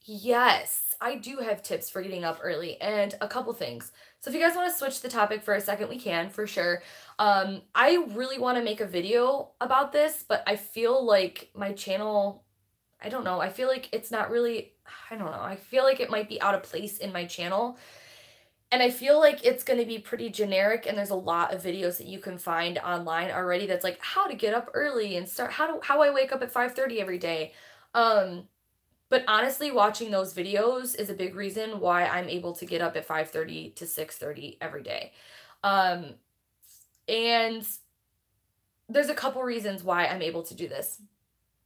Yes, I do have tips for getting up early and a couple things. So if you guys want to switch the topic for a second, we can, for sure. I really want to make a video about this, but I feel like my channel, I don't know, I feel like it's not really, I don't know, I feel like it might be out of place in my channel. And I feel like it's going to be pretty generic, and there's a lot of videos that you can find online already that's like how to get up early and start, how I wake up at 5:30 every day. But honestly, watching those videos is a big reason why I'm able to get up at 5:30 to 6:30 every day. And there's a couple reasons why I'm able to do this.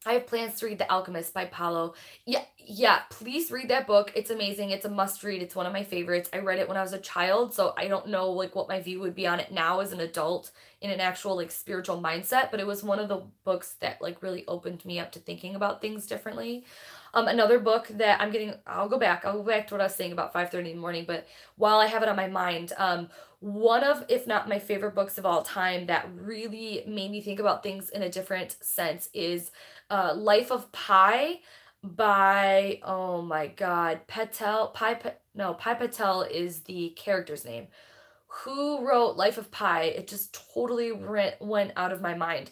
I have plans to read The Alchemist by Paulo. Yeah, please read that book. It's amazing. It's a must read. It's one of my favorites. I read it when I was a child, so I don't know like what my view would be on it now as an adult in an actual like spiritual mindset, but it was one of the books that like really opened me up to thinking about things differently. Another book that I'll go back to what I was saying about 5:30 in the morning, but while I have it on my mind, one of, if not my favorite books of all time that really made me think about things in a different sense is Life of Pi by, oh my God, Patel, Pi Patel is the character's name. Who wrote Life of Pi? It just totally went out of my mind.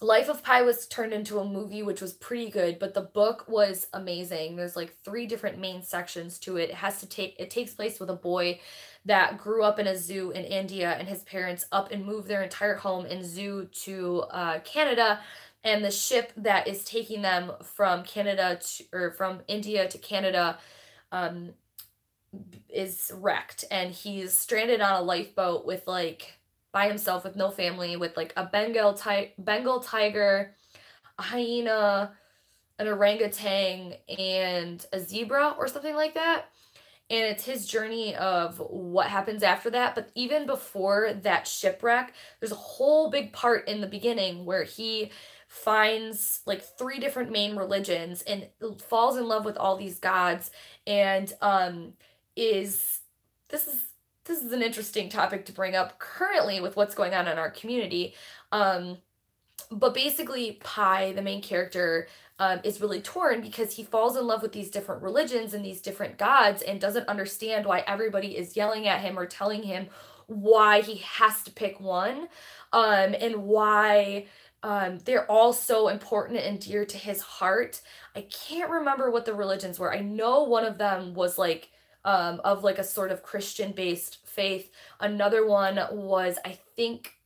Life of Pi was turned into a movie, which was pretty good, but the book was amazing. There's like 3 different main sections to it. It takes place with a boy that grew up in a zoo in India, and his parents up and moved their entire home and zoo to Canada, and the ship that is taking them from from India to Canada is wrecked, and he's stranded on a lifeboat with like by himself with no family, with like a Bengal tiger, a hyena, an orangutan, and a zebra or something like that. And it's his journey of what happens after that. But even before that shipwreck, there's a whole big part in the beginning where he finds like 3 different main religions and falls in love with all these gods, and this is an interesting topic to bring up currently with what's going on in our community. But basically, Pi, the main character, is really torn because he falls in love with these different religions and these different gods and doesn't understand why everybody is yelling at him or telling him why he has to pick one, and why they're all so important and dear to his heart. I can't remember what the religions were. I know one of them was like of like a sort of Christian based faith. Another one was, I think,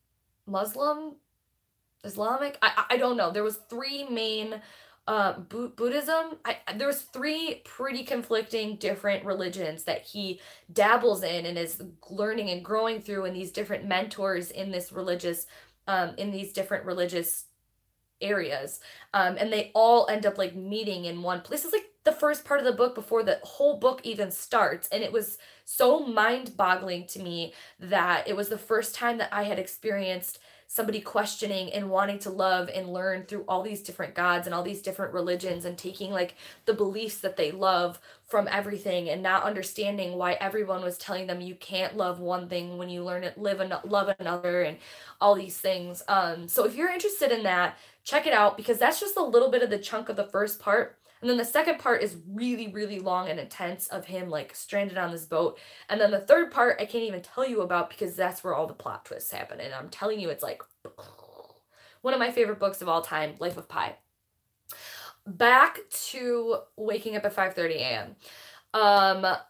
Islamic. I don't know. There was 3 main Buddhism. There was 3 pretty conflicting different religions that he dabbles in and is learning and growing through, and these different mentors in this religious in these different religious areas, and they all end up like meeting in one place. It's like the first part of the book before the whole book even starts, and it was so mind-boggling to me that it was the first time that I had experienced somebody questioning and wanting to love and learn through all these different gods and all these different religions, and taking like the beliefs that they love from everything and not understanding why everyone was telling them you can't love one thing when you love another, and all these things. So if you're interested in that, check it out, because that's just a little bit of the chunk of the first part. And then the second part is really, really long and intense of him like stranded on this boat. And then the third part I can't even tell you about because that's where all the plot twists happen. And I'm telling you, it's like one of my favorite books of all time, Life of Pi. Back to waking up at 5:30 a.m. A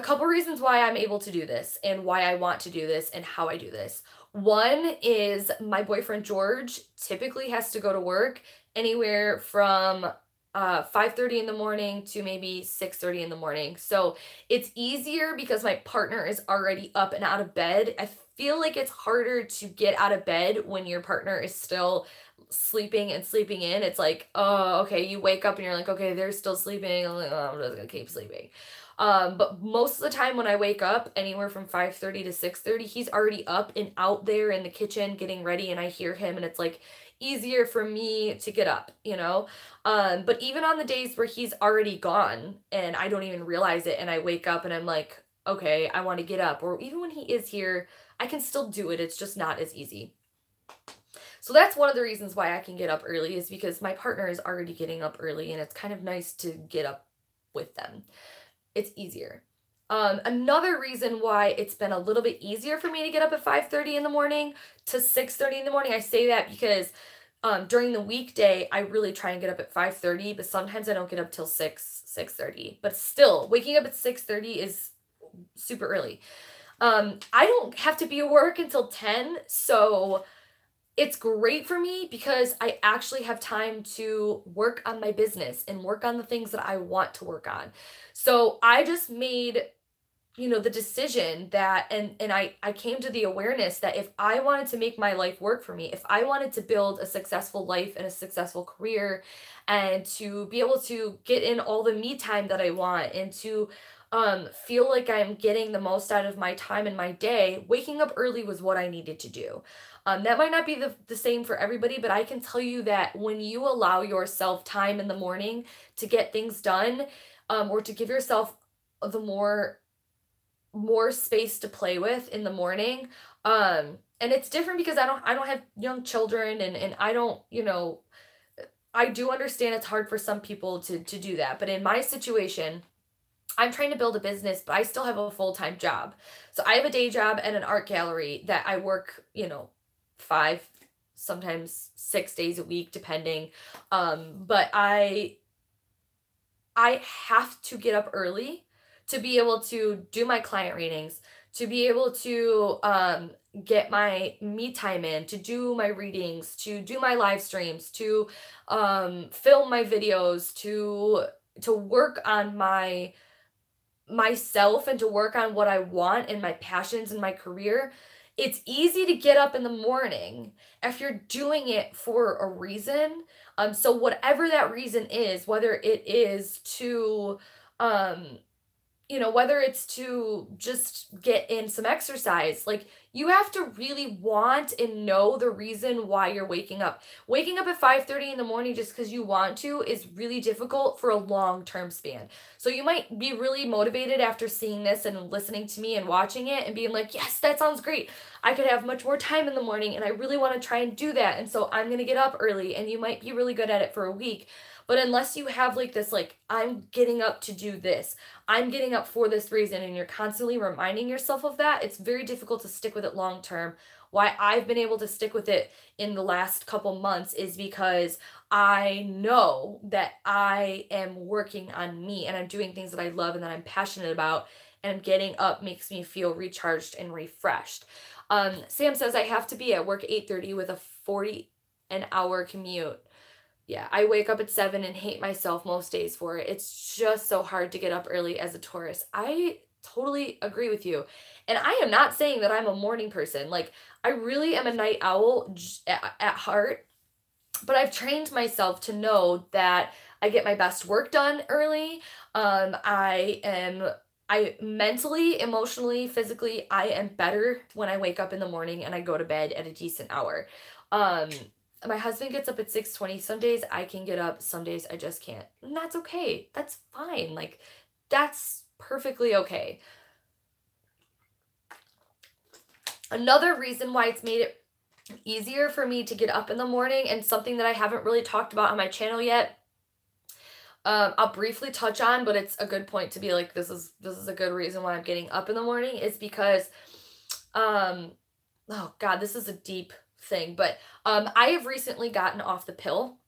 couple reasons why I'm able to do this and why I want to do this and how I do this. One is my boyfriend George typically has to go to work anywhere from 5:30 in the morning to maybe 6:30 in the morning. So it's easier because my partner is already up and out of bed. I feel like it's harder to get out of bed when your partner is still sleeping and sleeping in. It's like, oh, okay, you wake up and you're like, okay, they're still sleeping. I'm like, oh, I'm just gonna keep sleeping. But most of the time when I wake up, anywhere from 5:30 to 6:30, he's already up and out there in the kitchen getting ready, and I hear him, and it's like easier for me to get up, you know? But even on the days where he's already gone and I don't even realize it, and I wake up and I'm like, okay, I want to get up, or even when he is here, I can still do it. It's just not as easy. So that's one of the reasons why I can get up early, is because my partner is already getting up early, and it's kind of nice to get up with them. It's easier. Another reason why it's been a little bit easier for me to get up at 5:30 in the morning to 6:30 in the morning, I say that because during the weekday, I really try and get up at 5:30, but sometimes I don't get up till 6:30. But still, waking up at 6:30 is super early. I don't have to be at work until 10, so it's great for me because I actually have time to work on my business and work on the things that I want to work on. So I just made, you know, the decision that, and I came to the awareness that if I wanted to make my life work for me, if I wanted to build a successful life and a successful career, and to be able to get in all the me time that I want, and to feel like I'm getting the most out of my time and my day, waking up early was what I needed to do. That might not be the same for everybody, but I can tell you that when you allow yourself time in the morning to get things done, or to give yourself the more space to play with in the morning, and it's different because I don't have young children, and I don't, you know, I do understand it's hard for some people to do that, but in my situation, I'm trying to build a business, but I still have a full-time job. So I have a day job at an art gallery that I work, you know, 5, sometimes 6 days a week, depending. But I have to get up early to be able to do my client readings, to be able to get my me time in, to do my readings, to do my live streams, to film my videos, to work on myself, and to work on what I want and my passions in my career. It's easy to get up in the morning if you're doing it for a reason. So whatever that reason is, whether it is to, you know, whether it's to just get in some exercise, like, you have to really want and know the reason why you're waking up. Waking up at 5:30 in the morning just because you want to is really difficult for a long-term span. So you might be really motivated after seeing this and listening to me and watching it and being like, yes, that sounds great. I could have much more time in the morning, and I really want to try and do that. And so I'm going to get up early, and you might be really good at it for a week. But unless you have like this, like, I'm getting up to do this, I'm getting up for this reason, and you're constantly reminding yourself of that, it's very difficult to stick with it long term. Why I've been able to stick with it in the last couple months is because I know that I am working on me, and I'm doing things that I love and that I'm passionate about, and getting up makes me feel recharged and refreshed. Sam says I have to be at work 8:30 with a 40 an hour commute. Yeah, I wake up at 7 and hate myself most days for it. It's just so hard to get up early as a Taurus. I totally agree with you. And I am not saying that I'm a morning person. Like, I really am a night owl at heart, but I've trained myself to know that I get my best work done early. I mentally, emotionally, physically, I am better when I wake up in the morning and I go to bed at a decent hour. My husband gets up at 6:20. Some days I can get up, some days I just can't. And that's okay. That's fine. Like, that's perfectly okay. Another reason why it's made it easier for me to get up in the morning, and something that I haven't really talked about on my channel yet, I'll briefly touch on, but it's a good point to be like, this is a good reason why I'm getting up in the morning, is because, oh God, this is a deep thing, but I have recently gotten off the pill.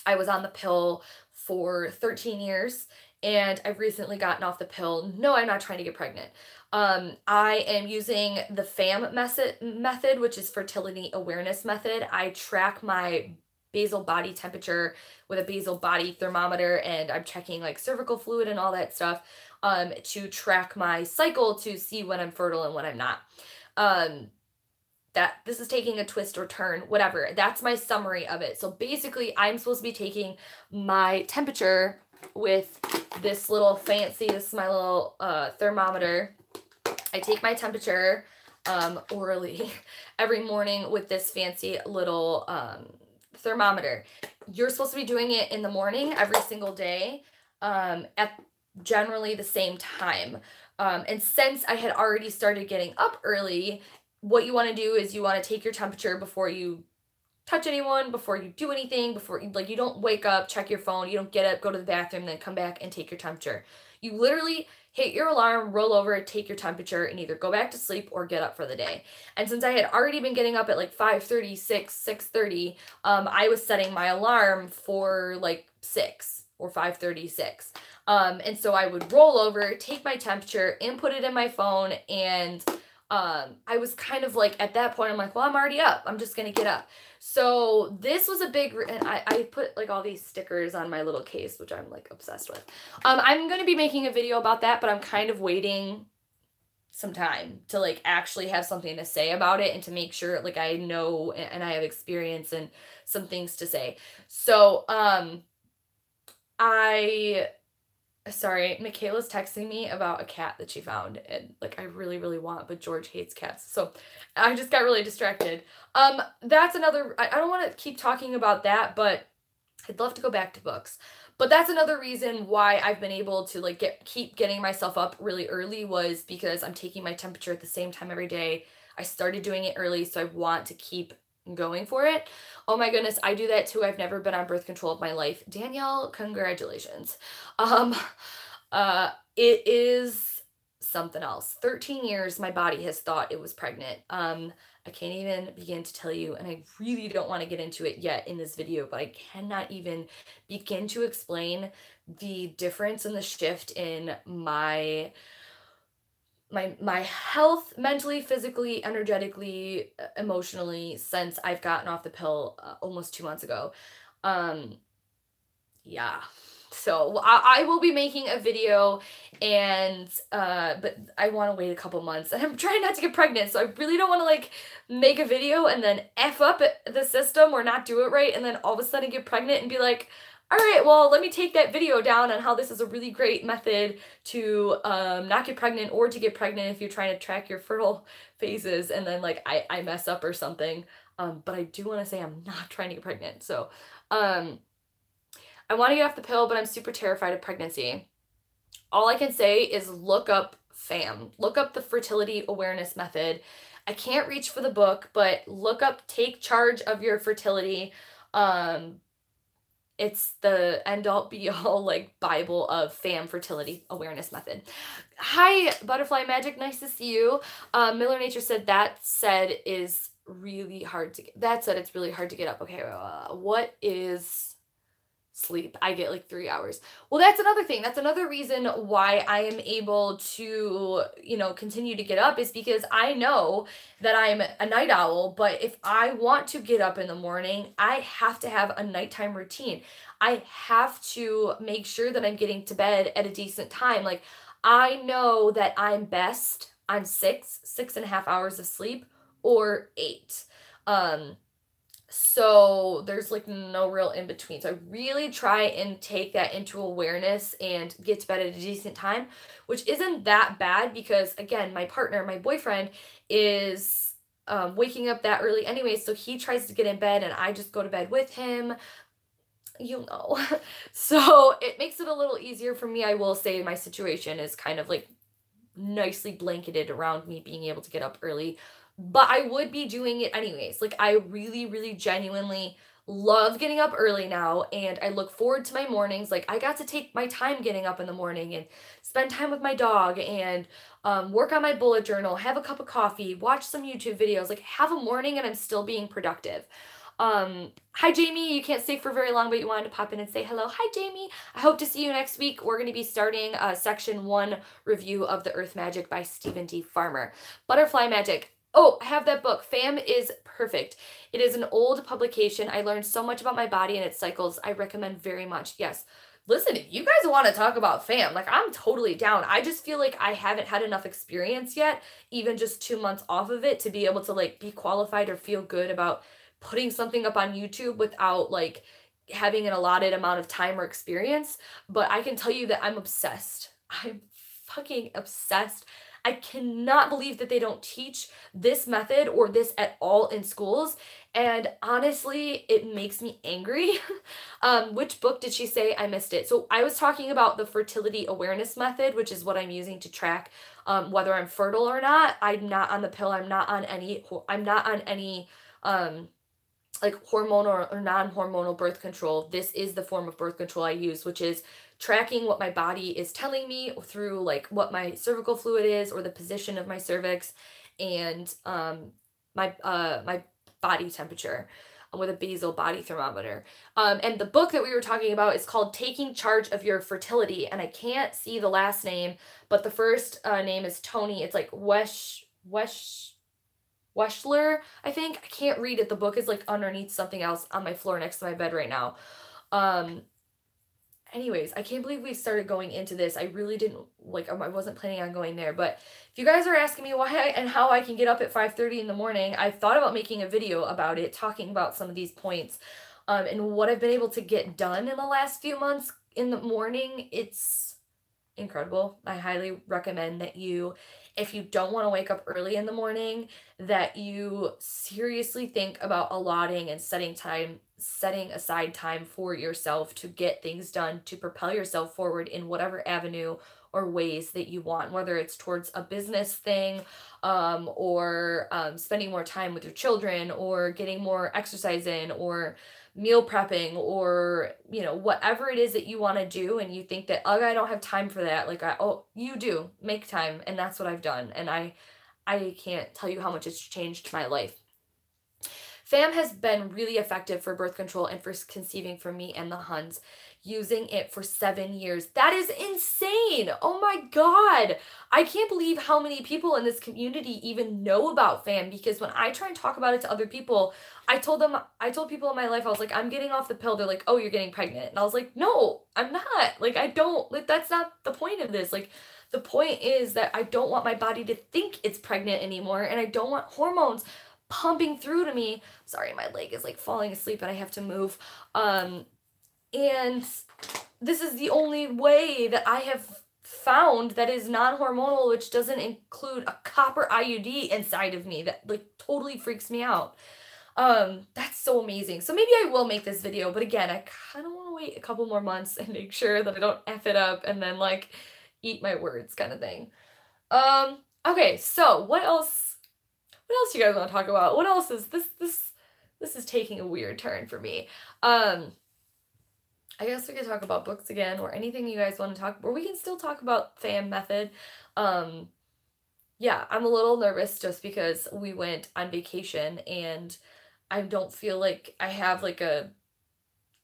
I was on the pill for 13 years, and I've recently gotten off the pill. No, I'm not trying to get pregnant. I am using the FAM method, which is fertility awareness method. I track my basal body temperature with a basal body thermometer, and I'm checking like cervical fluid and all that stuff to track my cycle to see when I'm fertile and when I'm not. That this is taking a twist or turn, whatever. That's my summary of it. So basically, I'm supposed to be taking my temperature with this little fancy, this is my little thermometer. I take my temperature orally every morning with this fancy little thermometer. You're supposed to be doing it in the morning every single day at generally the same time. And since I had already started getting up early, what you want to do is you want to take your temperature before you touch anyone, before you do anything, before you, like, you don't wake up, check your phone, you don't get up, go to the bathroom, then come back and take your temperature. You literally hit your alarm, roll over, take your temperature, and either go back to sleep or get up for the day. And since I had already been getting up at like 5:30, 6:30, I was setting my alarm for like 6 or 5:36. And so I would roll over, take my temperature, input it in my phone, and I was kind of like, at that point, I'm like, well, I'm already up. I'm just going to get up. So this was a big, and I put like all these stickers on my little case, which I'm like obsessed with. I'm going to be making a video about that, but I'm kind of waiting some time to like actually have something to say about it and to make sure like I know and I have experience and some things to say. So, sorry, Michaela's texting me about a cat that she found, and like I really, really want, but George hates cats. So I just got really distracted. That's another, I don't want to keep talking about that, but I'd love to go back to books. But that's another reason why I've been able to like keep getting myself up really early, was because I'm taking my temperature at the same time every day. I started doing it early, so I want to keep going for it. Oh my goodness, I do that too. I've never been on birth control of my life. Danielle, congratulations. It is something else. 13 years my body has thought it was pregnant. I can't even begin to tell you, and I really don't want to get into it yet in this video, but I cannot even begin to explain the difference and the shift in my health, mentally, physically, energetically, emotionally, since I've gotten off the pill almost 2 months ago. Yeah. So I will be making a video, and but I want to wait a couple months, and I'm trying not to get pregnant, so I really don't want to like make a video and then F up the system or not do it right, and then all of a sudden get pregnant and be like, all right, well, let me take that video down on how this is a really great method to not get pregnant, or to get pregnant if you're trying to track your fertile phases, and then like I mess up or something. But I do want to say I'm not trying to get pregnant. So I want to get off the pill, but I'm super terrified of pregnancy. All I can say is look up FAM. Look up the fertility awareness method. I can't reach for the book, but look up Take Charge of Your Fertility. It's the end-all be-all like Bible of FAM, fertility awareness method. Hi, Butterfly Magic. Nice to see you. Miller Nature said that said is really hard to get. That said it's really hard to get up. Okay, what is sleep? I get like 3 hours. Well, that's another thing. That's another reason why I am able to, you know, continue to get up, is because I know that I'm a night owl, but if I want to get up in the morning, I have to have a nighttime routine. I have to make sure that I'm getting to bed at a decent time. Like, I know that I'm best on 6.5 hours of sleep, or 8. So there's like no real in between. So I really try and take that into awareness and get to bed at a decent time, which isn't that bad because, again, my partner, my boyfriend, is waking up that early anyway. So he tries to get in bed and I just go to bed with him, you know. So it makes it a little easier for me. I will say my situation is kind of like nicely blanketed around me being able to get up early. But I would be doing it anyways. Like, I really, really genuinely love getting up early now, and I look forward to my mornings. Like, I got to take my time getting up in the morning and spend time with my dog and work on my bullet journal, have a cup of coffee, watch some YouTube videos, like have a morning and I'm still being productive. Hi, Jamie. You can't stay for very long, but you wanted to pop in and say hello. Hi, Jamie. I hope to see you next week. We're going to be starting a section 1 review of The Earth Magic by Stephen D. Farmer. Butterfly Magic. Oh, I have that book. Fam is perfect. It is an old publication. I learned so much about my body and its cycles. I recommend very much. Yes. Listen, if you guys want to talk about fam, like I'm totally down. I just feel like I haven't had enough experience yet, even just 2 months off of it, to be able to like be qualified or feel good about putting something up on YouTube without like having an allotted amount of time or experience. But I can tell you that I'm obsessed. I'm fucking obsessed. I cannot believe that they don't teach this method or this at all in schools. And honestly, it makes me angry. Which book did she say? I missed it. So I was talking about the fertility awareness method, which is what I'm using to track whether I'm fertile or not. I'm not on the pill. I'm not on any like hormonal or non-hormonal birth control. This is the form of birth control I use, which is tracking what my body is telling me through like what my cervical fluid is or the position of my cervix, and my body temperature with a basal body thermometer. And the book that we were talking about is called Taking Charge of Your Fertility, and I can't see the last name, but the first name is Tony. It's like Wishler, I think. I can't read it. The book is like underneath something else on my floor next to my bed right now. Anyways, I can't believe we started going into this. I really didn't, like, I wasn't planning on going there. But if you guys are asking me why and how I can get up at 5:30 in the morning, I've thought about making a video about it, talking about some of these points and what I've been able to get done in the last few months in the morning. It's incredible. I highly recommend that you, if you don't want to wake up early in the morning, that you seriously think about allotting and setting aside time for yourself to get things done, to propel yourself forward in whatever avenue or ways that you want, whether it's towards a business thing, or spending more time with your children, or getting more exercise in, or meal prepping, or you know, whatever it is that you want to do and you think that, oh, I don't have time for that. Like, you do make time, and that's what I've done, and I can't tell you how much it's changed my life. FAM has been really effective for birth control and for conceiving for me and the Huns, using it for 7 years. That is insane. Oh my God. I can't believe how many people in this community even know about FAM, because when I try and talk about it to other people, I told people in my life, I was like, I'm getting off the pill. They're like, oh, you're getting pregnant. And I was like, no, I'm not. Like, I don't, like, that's not the point of this. Like, the point is that I don't want my body to think it's pregnant anymore, and I don't want hormones pumping through to me. Sorry, my leg is like falling asleep and I have to move. And this is the only way that I have found that is non-hormonal, which doesn't include a copper IUD inside of me. That like totally freaks me out. That's so amazing. So maybe I will make this video, but again, I kind of want to wait a couple more months and make sure that I don't F it up and then like eat my words kind of thing. Okay, so what else do you guys want to talk about? What else is this is taking a weird turn for me. I guess we could talk about books again, or anything you guys want to talk, or we can still talk about FAM method. Yeah, I'm a little nervous just because we went on vacation and I don't feel like I have like a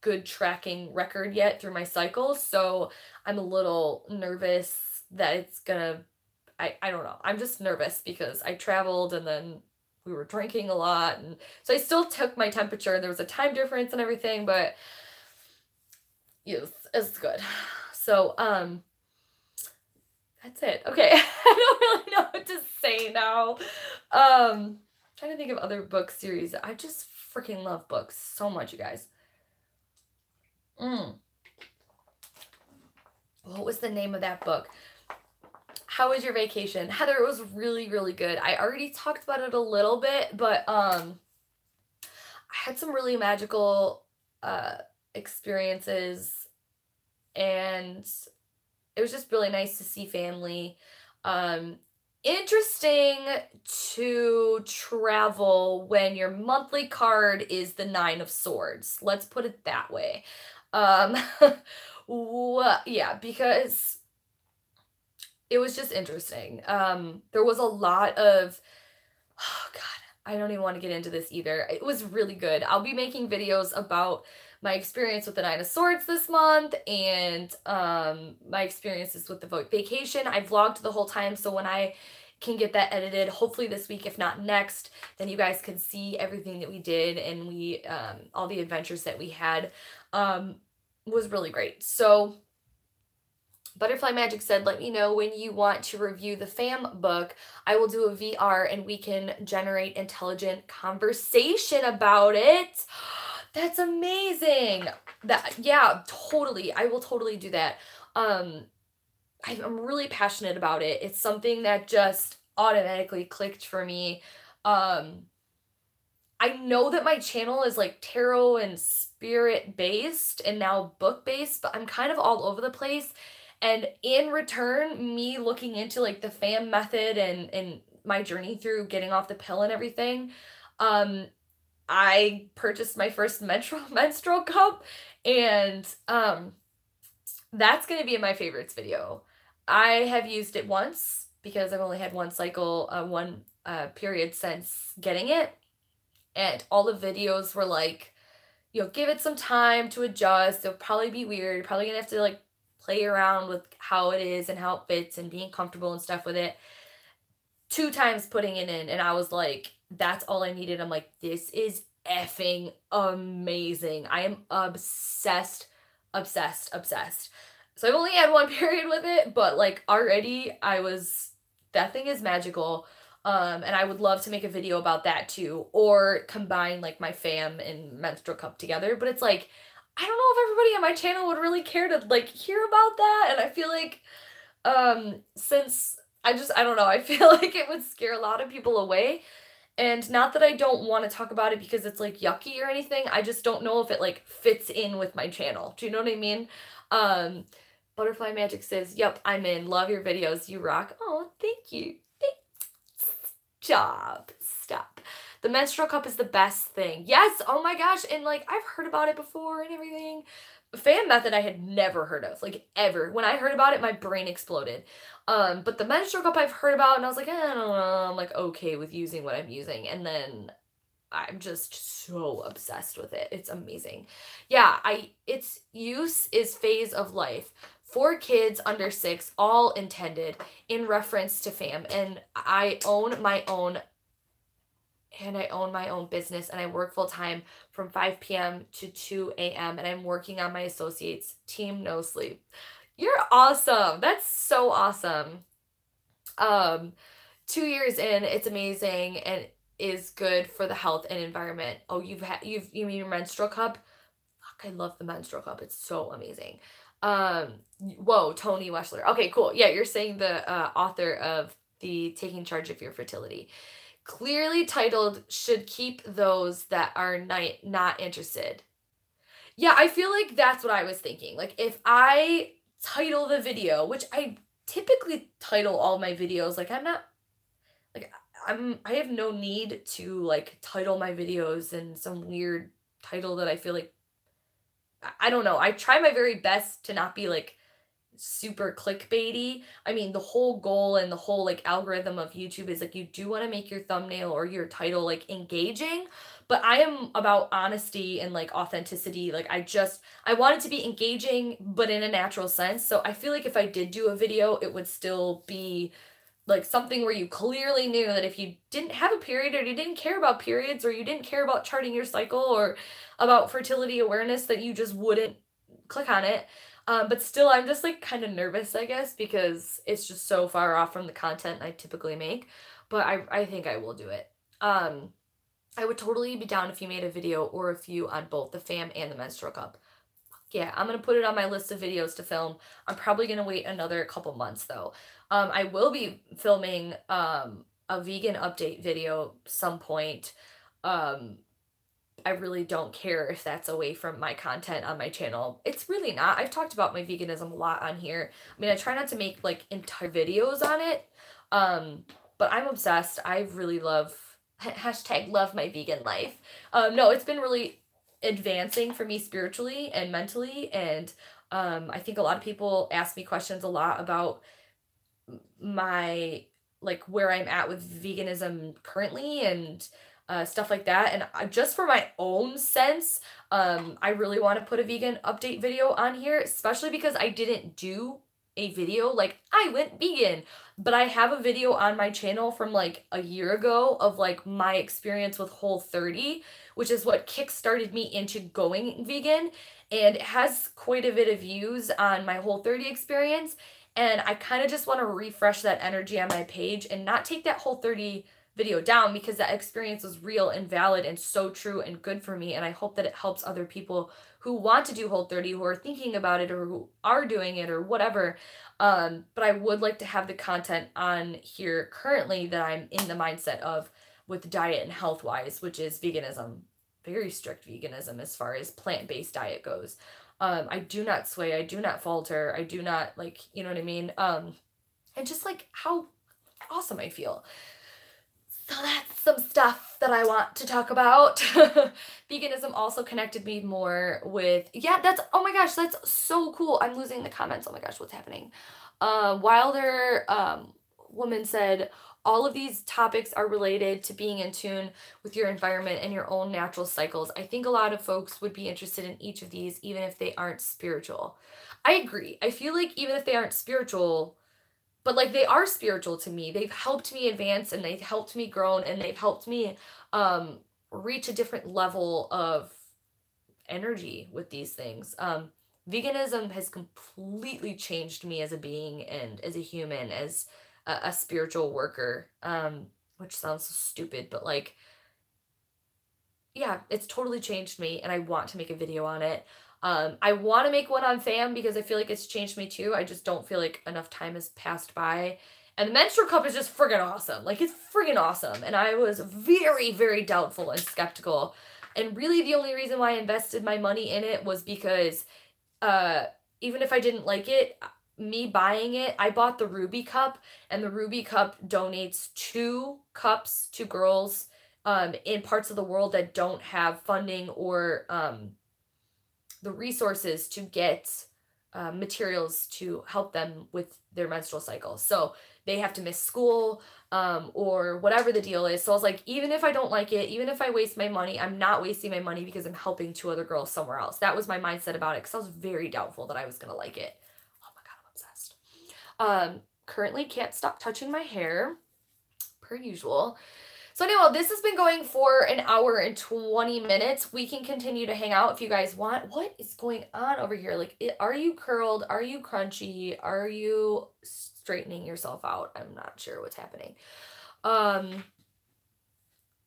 good tracking record yet through my cycles. So I'm a little nervous that it's gonna, I don't know. I'm just nervous because I traveled and then we were drinking a lot. And so I still took my temperature. There was a time difference and everything, but yes, it's good. So, that's it. Okay. I don't really know what to say now. Trying to think of other book series. I just freaking love books so much, you guys. What was the name of that book? How was your vacation? Heather, it was really, really good. I already talked about it a little bit, but I had some really magical experiences, and it was just really nice to see family. Interesting to travel when your monthly card is the 9 of Swords. Let's put it that way. Yeah, because it was just interesting. There was a lot of, oh God, I don't even want to get into this either. It was really good. I'll be making videos about my experience with the 9 of Swords this month, and my experiences with the vacation. I vlogged the whole time, so when I can get that edited hopefully this week, if not next. Then you guys can see everything that we did, and we all the adventures that we had was really great. So Butterfly Magic said, let me know when you want to review the fam book. I will do a VR and we can generate intelligent conversation about it. That's amazing. Yeah, totally. I will totally do that. I'm really passionate about it. It's something that just automatically clicked for me. I know that my channel is like tarot and spirit based and now book based, but I'm kind of all over the place. And in return, me looking into like the fam method and my journey through getting off the pill and everything, I purchased my first menstrual cup, and that's going to be in my favorites video. I have used it once because I've only had one cycle, one period since getting it. And all the videos were like, you know, give it some time to adjust. It'll probably be weird. You're probably going to have to like play around with how it is and how it fits and being comfortable and stuff with it. 2 times putting it in, and I was like, that's all I needed. I'm like, this is effing amazing. I am obsessed. So I've only had one period with it, but like already that thing is magical. And I would love to make a video about that too, or combine like my fam and menstrual cup together. But it's like, I don't know if everybody on my channel would really care to like hear about that. And I feel like, since I don't know, I feel like it would scare a lot of people away. And not that I don't want to talk about it because it's like yucky or anything. I just don't know if it like fits in with my channel. Do you know what I mean? Butterfly Magic says, yep, I'm in. Love your videos. You rock. Oh, thank you. Stop. The menstrual cup is the best thing. Yes. Oh my gosh. And like, I've heard about it before and everything. Fan method I had never heard of, like ever. When I heard about it, my brain exploded. But the menstrual cup I've heard about, and I was like, I don't know. I'm like okay with using what I'm using. And then I'm just so obsessed with it. It's amazing. Yeah, its use is phase of life. For kids under 6, all intended in reference to fam. And I own my own business, and I work full time from 5 p.m. to 2 a.m. and I'm working on my associates. Team no sleep. You're awesome. That's so awesome. 2 years in, it's amazing and is good for the health and environment. Oh, you mean your menstrual cup? Fuck, I love the menstrual cup. It's so amazing. Whoa, Tony Weschler. Okay, cool. Yeah, you're saying the author of the Taking Charge of Your Fertility. Clearly titled, should keep those that are not interested. Yeah, I feel like that's what I was thinking. Like if I title the video, which I typically title all my videos, like I have no need to like title my videos in some weird title that I feel like, I don't know. I try my very best to not be like super clickbaity. I mean, the whole goal and the whole like algorithm of YouTube is like you do want to make your thumbnail or your title like engaging, but I am about honesty and like authenticity. Like I want it to be engaging but in a natural sense. So I feel like if I did do a video, it would still be like something where you clearly knew that if you didn't have a period or you didn't care about periods or you didn't care about charting your cycle or about fertility awareness, that you just wouldn't click on it. But still, I'm just like kind of nervous, I guess, because it's just so far off from the content I typically make. But I think I will do it. I would totally be down if you made a video or a few on both the fam and the menstrual cup. Yeah, I'm going to put it on my list of videos to film. I'm probably going to wait another couple months though. I will be filming a vegan update video some point. I really don't care if that's away from my content on my channel. It's really not. I've talked about my veganism a lot on here. I mean, I try not to make like entire videos on it. But I'm obsessed. I really love my vegan life. No, it's been really advancing for me spiritually and mentally. And I think a lot of people ask me questions a lot about my, like where I'm at with veganism currently and stuff like that. And just for my own sense, I really want to put a vegan update video on here, especially because I didn't do a video like I went vegan. but I have a video on my channel from like a year ago of like my experience with Whole30, which is what kickstarted me into going vegan, and it has quite a bit of views on my Whole30 experience, and I kind of just want to refresh that energy on my page and not take that Whole30 video down, because that experience was real and valid and so true and good for me, and I hope that it helps other people who want to do Whole30, who are thinking about it or who are doing it or whatever. But I would like to have the content on here currently that I'm in the mindset of with diet and health wise, which is veganism, very strict veganism as far as plant-based diet goes. I do not sway, I do not falter, I do not, like, you know what I mean? And just like how awesome I feel. So that's some stuff that I want to talk about. Veganism also connected me more with, yeah, that's, oh my gosh, that's so cool. I'm losing the comments. Oh my gosh, what's happening? Wilder woman said, all of these topics are related to being in tune with your environment and your own natural cycles. I think a lot of folks would be interested in each of these, even if they aren't spiritual. I agree. I feel like even if they aren't spiritual, but like they are spiritual to me. They've helped me advance, and they've helped me grow, and they've helped me reach a different level of energy with these things. Veganism has completely changed me as a being and as a human, as a spiritual worker, which sounds so stupid, but like, yeah, it's totally changed me, and I want to make a video on it. I want to make one on fam because I feel like it's changed me too. I just don't feel like enough time has passed by. And the menstrual cup is just friggin' awesome. Like, it's friggin' awesome. And I was very, very doubtful and skeptical. And really the only reason why I invested my money in it was because even if I didn't like it, me buying it, I bought the Ruby cup, and the Ruby cup donates 2 cups to girls in parts of the world that don't have funding or the resources to get materials to help them with their menstrual cycle. So they have to miss school or whatever the deal is. So I was like, even if I don't like it, even if I waste my money, I'm not wasting my money because I'm helping 2 other girls somewhere else. That was my mindset about it, because I was very doubtful that I was going to like it. Oh my God, I'm obsessed. Currently can't stop touching my hair per usual. So anyway, this has been going for an hour and 20 minutes. We can continue to hang out if you guys want. What is going on over here? Like, are you curled? Are you crunchy? Are you straightening yourself out? I'm not sure what's happening.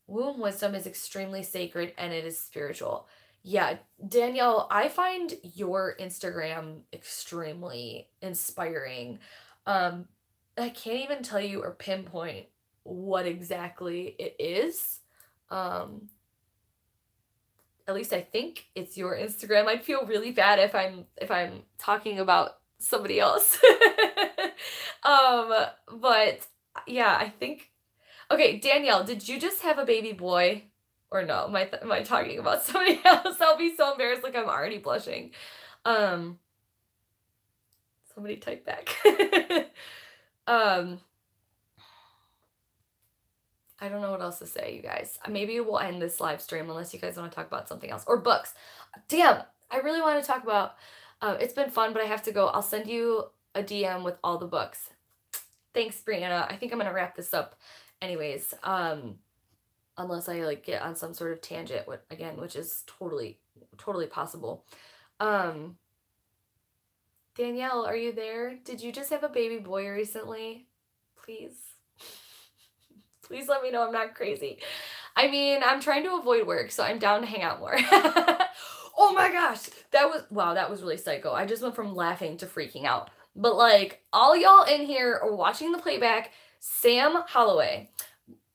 Womb wisdom is extremely sacred, and it is spiritual. Yeah, Danielle, I find your Instagram extremely inspiring. I can't even tell you or pinpoint what exactly it is. At least I think it's your Instagram. I'd feel really bad if I'm talking about somebody else. But yeah, I think, okay, Danielle, did you just have a baby boy? Or no, am I talking about somebody else? I'll be so embarrassed, like I'm already blushing. Somebody type back. I don't know what else to say, you guys. Maybe we'll end this live stream unless you guys want to talk about something else. Or books. Damn, I really want to talk about, it's been fun, but I have to go. I'll send you a DM with all the books. Thanks, Brianna. I think I'm going to wrap this up anyways. Unless I like get on some sort of tangent again, which is totally possible. Danielle, are you there? Did you just have a baby boy recently? Please. Please let me know I'm not crazy. I mean, I'm trying to avoid work, so I'm down to hang out more. Oh my gosh. Wow, that was really psycho. I just went from laughing to freaking out. But like, all y'all in here are watching the playback. Sam Holloway,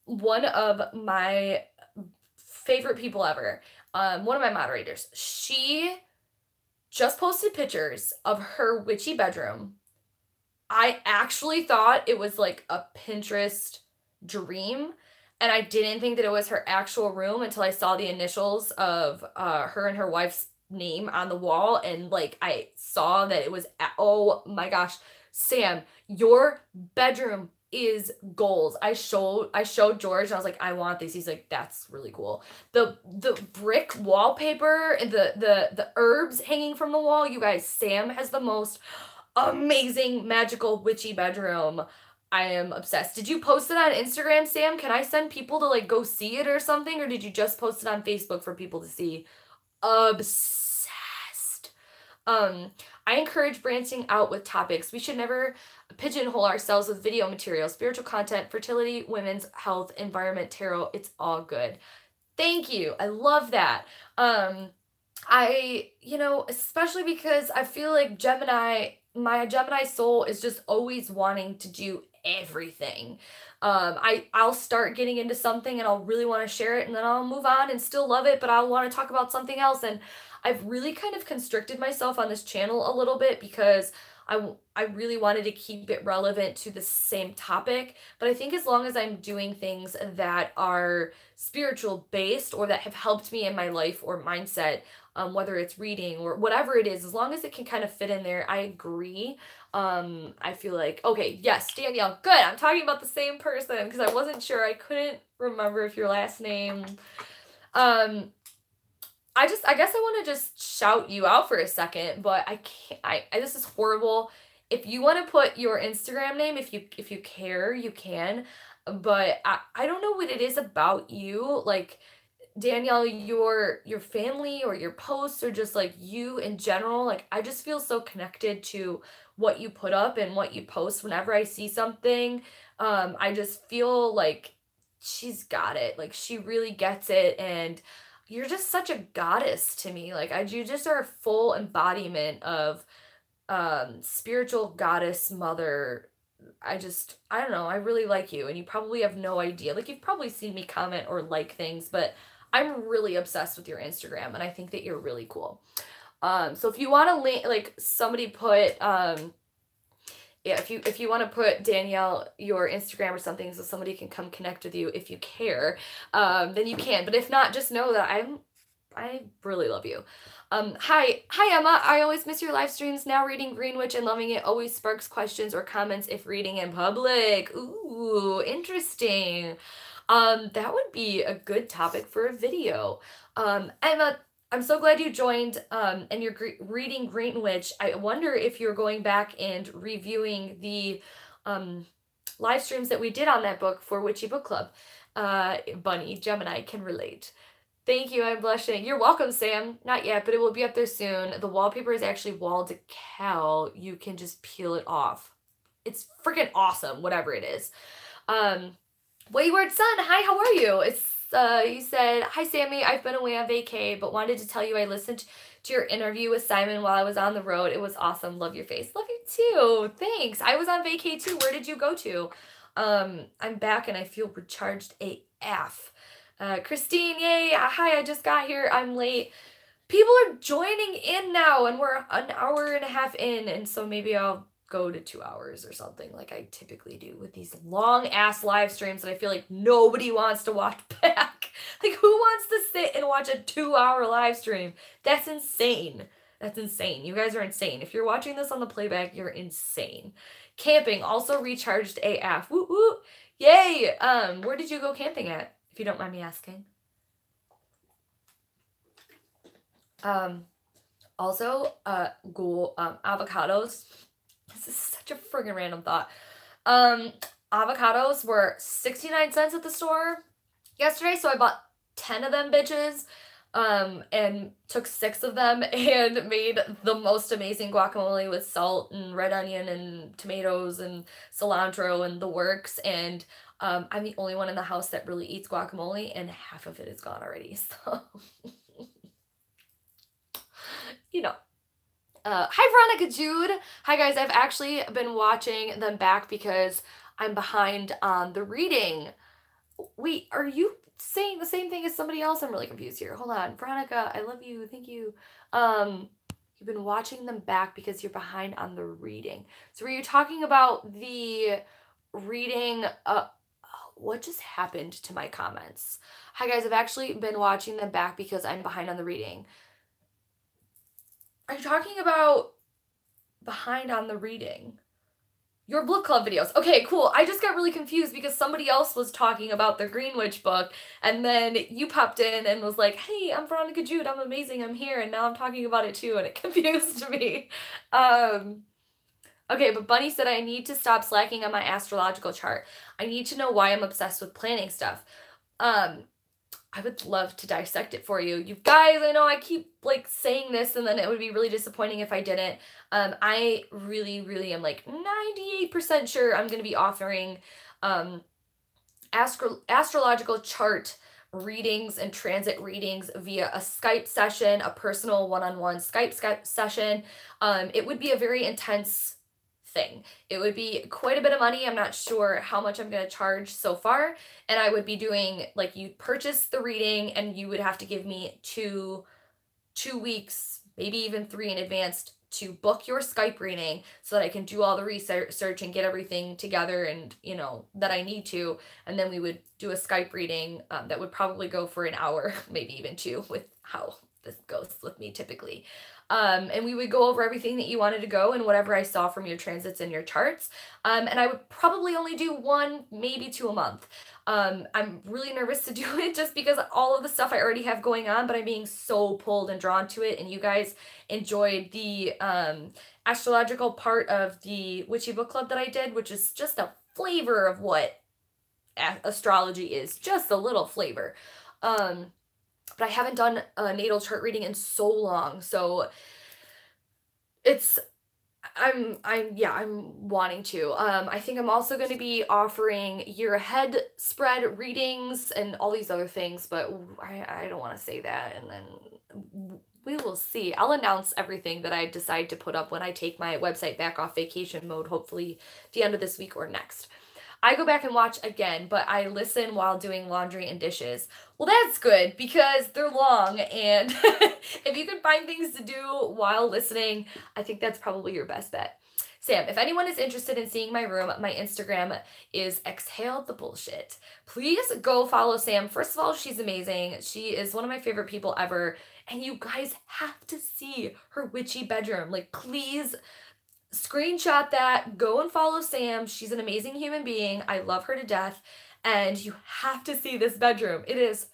one of my favorite people ever, one of my moderators, she just posted pictures of her witchy bedroom. I actually thought it was like a Pinterest dream, and I didn't think that it was her actual room until I saw the initials of her and her wife's name on the wall, and like I saw that it was, oh my gosh, Sam, your bedroom is goals. I showed George, and I was like, I want these. He's like, that's really cool. The brick wallpaper and the herbs hanging from the wall, you guys, Sam has the most amazing magical witchy bedroom. I am obsessed. Did you post it on Instagram, Sam? Can I send people to like go see it or something? Or did you just post it on Facebook for people to see? Obsessed. I encourage branching out with topics. We should never pigeonhole ourselves with video material, spiritual content, fertility, women's health, environment, tarot. It's all good. Thank you. I love that. You know, especially because I feel like my Gemini soul is just always wanting to do everything. I'll start getting into something and I'll really want to share it, and then I'll move on and still love it, but I'll want to talk about something else. And I've really kind of constricted myself on this channel a little bit because I really wanted to keep it relevant to the same topic. But I think as long as I'm doing things that are spiritual based or that have helped me in my life or mindset, whether it's reading or whatever it is, as long as it can kind of fit in there, I agree. I feel like, okay, yes, Danielle, good. I'm talking about the same person because I wasn't sure. I couldn't remember if your last name. I guess I want to just shout you out for a second, but I can't. This is horrible. If you want to put your Instagram name, if you care, you can. But I don't know what it is about you, like Danielle, your family or your posts or just like you in general. Like I just feel so connected to what you put up and what you post. Whenever I see something, I just feel like she's got it. Like she really gets it, and you're just such a goddess to me. Like you just are a full embodiment of spiritual goddess mother. I don't know, I really like you, and you probably have no idea. Like you've probably seen me comment or like things, but I'm really obsessed with your Instagram, and I think that you're really cool. So if you want to link, like somebody put yeah, if you want to put Danielle your Instagram or something so somebody can come connect with you if you care, then you can. But if not, just know that I really love you. Hi Emma. I always miss your live streams. Now reading Green Witch and loving it. Always sparks questions or comments if reading in public. Ooh, interesting. That would be a good topic for a video. Emma, I'm so glad you joined, and you're reading Green Witch. I wonder if you're going back and reviewing the live streams that we did on that book for Witchy Book Club. Bunny, Gemini can relate. Thank you, I'm blushing. You're welcome, Sam. Not yet, but it will be up there soon. The wallpaper is actually wall decal. You can just peel it off. It's freaking awesome, whatever it is. Wayward Son, hi, how are you? It's you said, hi Sammy, I've been away on vacay, but wanted to tell you I listened to your interview with Simon while I was on the road. It was awesome. Love your face. Love you too. Thanks. I was on vacay too. Where did you go to? I'm back and I feel recharged AF. Christine, yay. Hi, I just got here. I'm late. People are joining in now and we're an hour and a half in, and so maybe I'll go to 2 hours or something like I typically do with these long ass live streams that I feel like nobody wants to watch back. Like who wants to sit and watch a 2-hour live stream? That's insane. That's insane. You guys are insane. If you're watching this on the playback, you're insane. Camping, also recharged AF. Woo woo. Yay. Where did you go camping at, if you don't mind me asking? Also, avocados. This is such a friggin' random thought. Avocados were 69 cents at the store yesterday, so I bought 10 of them bitches, and took 6 of them and made the most amazing guacamole with salt and red onion and tomatoes and cilantro and the works, and I'm the only one in the house that really eats guacamole, and half of it is gone already, so you know. Hi Veronica Jude. Hi guys, I've actually been watching them back because I'm behind on the reading. Wait, are you saying the same thing as somebody else? I'm really confused here. Hold on. Veronica, I love you. Thank you. You've been watching them back because you're behind on the reading. So were you talking about the reading? What just happened to my comments? Hi guys, I've actually been watching them back because I'm behind on the reading. Are you talking about behind on the reading? Your book club videos. Okay, cool. I just got really confused because somebody else was talking about the Green Witch book, and then you popped in and was like, hey, I'm Veronica Jude. I'm amazing. I'm here. And now I'm talking about it too, and it confused me. Okay, but Bunny said I need to stop slacking on my astrological chart. I need to know why I'm obsessed with planning stuff. I would love to dissect it for you. You guys, I know I keep like saying this and then it would be really disappointing if I didn't. I really, really am like 98% sure I'm going to be offering astrological chart readings and transit readings via a Skype session, a personal one-on-one Skype session. It would be a very intense thing. It would be quite a bit of money. I'm not sure how much I'm going to charge so far. And I would be doing, like, you purchase the reading and you would have to give me two weeks, maybe even 3 in advance to book your Skype reading so that I can do all the research and get everything together and, you know, that I need to. And then we would do a Skype reading that would probably go for an hour, maybe even 2 with how this goes with me typically. And we would go over everything that you wanted to go and whatever I saw from your transits and your charts. And I would probably only do 1, maybe 2 a month. I'm really nervous to do it just because all of the stuff I already have going on, but I'm being so pulled and drawn to it. And you guys enjoyed the astrological part of the Witchy book club that I did, which is just a flavor of what astrology is, just a little flavor. But I haven't done a natal chart reading in so long, so I'm wanting to. I think I'm also going to be offering year ahead spread readings and all these other things, but I don't want to say that, and then we will see. I'll announce everything that I decide to put up when I take my website back off vacation mode, hopefully the end of this week or next. I go back and watch again, but I listen while doing laundry and dishes. Well, that's good because they're long, and if you can find things to do while listening, I think that's probably your best bet. Sam, if anyone is interested in seeing my room, my Instagram is Exhale the Bullshit. Please go follow Sam. First of all, she's amazing. She is one of my favorite people ever, and you guys have to see her witchy bedroom. Like, please screenshot that, go and follow Sam. She's an amazing human being. I love her to death, and you have to see this bedroom. It is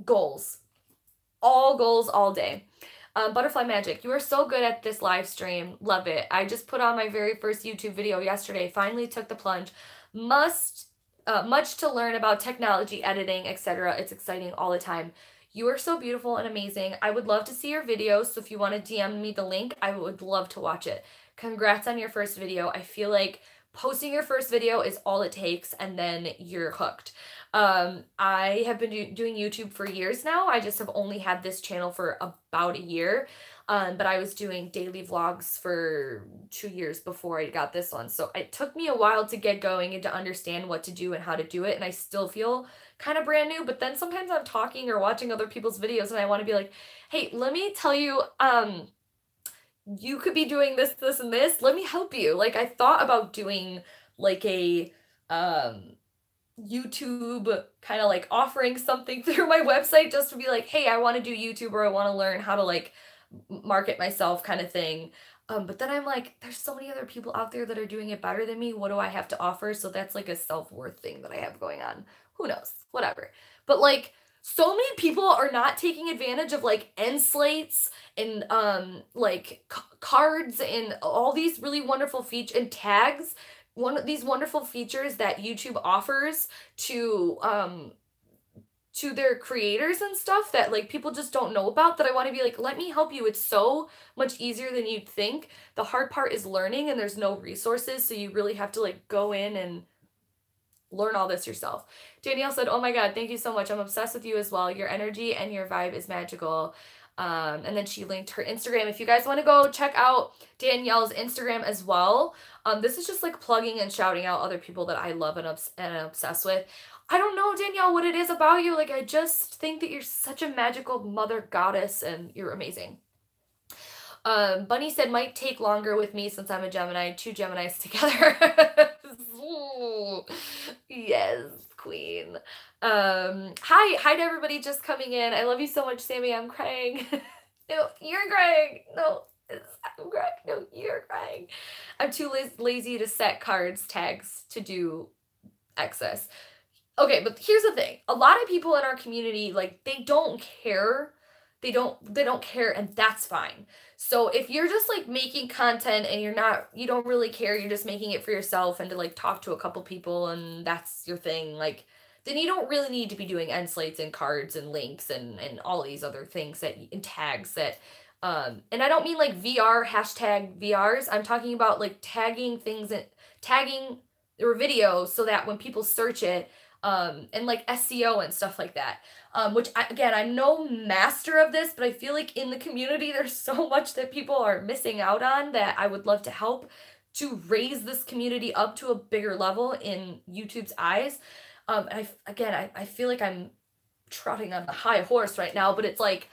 goals. All goals all day. Butterfly Magic, you are so good at this live stream. Love it. I just put on my very first YouTube video yesterday. Finally took the plunge. Much to learn about technology, editing, etc. It's exciting all the time. You are so beautiful and amazing. I would love to see your videos, so if you want to DM me the link, I would love to watch it. Congrats on your first video. I feel like posting your first video is all it takes, and then you're hooked. I have been doing YouTube for years now. I just have only had this channel for about a year, but I was doing daily vlogs for 2 years before I got this one. So it took me a while to get going and to understand what to do and how to do it, and I still feel kind of brand new, but then sometimes I'm talking or watching other people's videos and I want to be like, hey, let me tell you, you could be doing this, this, and this. Let me help you. Like, I thought about doing like a YouTube kind of like offering something through my website just to be like, hey, I want to do YouTube, or I want to learn how to like market myself kind of thing. But then I'm like, there's so many other people out there that are doing it better than me. What do I have to offer? So that's like a self-worth thing that I have going on. Who knows? Whatever. But like, so many people are not taking advantage of like end slates and like cards and all these really wonderful features and tags. One of these wonderful features that YouTube offers to their creators and stuff that like people just don't know about, that I want to be like, let me help you. It's so much easier than you'd think. The hard part is learning, and there's no resources, so you really have to like go in and learn all this yourself. Danielle said, oh my god, thank you so much. I'm obsessed with you as well. Your energy and your vibe is magical. And then she linked her Instagram. If you guys want to go check out Danielle's Instagram as well, this is just like plugging and shouting out other people that I love and am obsessed with. I don't know, Danielle, what it is about you. Like, I just think that you're such a magical mother goddess and you're amazing. Bunny said, might take longer with me since I'm a Gemini. 2 Geminis together. Ooh, yes, queen. Hi to everybody just coming in. I love you so much, Sammy. I'm crying. No, you're crying. No, I'm crying. No, you're crying. I'm too lazy to set cards tags to do excess. Okay, but here's the thing. A lot of people in our community, like, they don't care they don't care, and that's fine. So if you're just like making content and you don't really care, you're just making it for yourself and to like talk to a couple people and that's your thing, like then you don't really need to be doing end slates and cards and links and all these other things and tags that and I don't mean like VR hashtag VRs. I'm talking about like tagging things and tagging your videos so that when people search it, and like SEO and stuff like that. Which again, I'm no master of this, but I feel like in the community, there's so much that people are missing out on that I would love to help to raise this community up to a bigger level in YouTube's eyes. I feel like I'm trotting on a high horse right now, but it's like,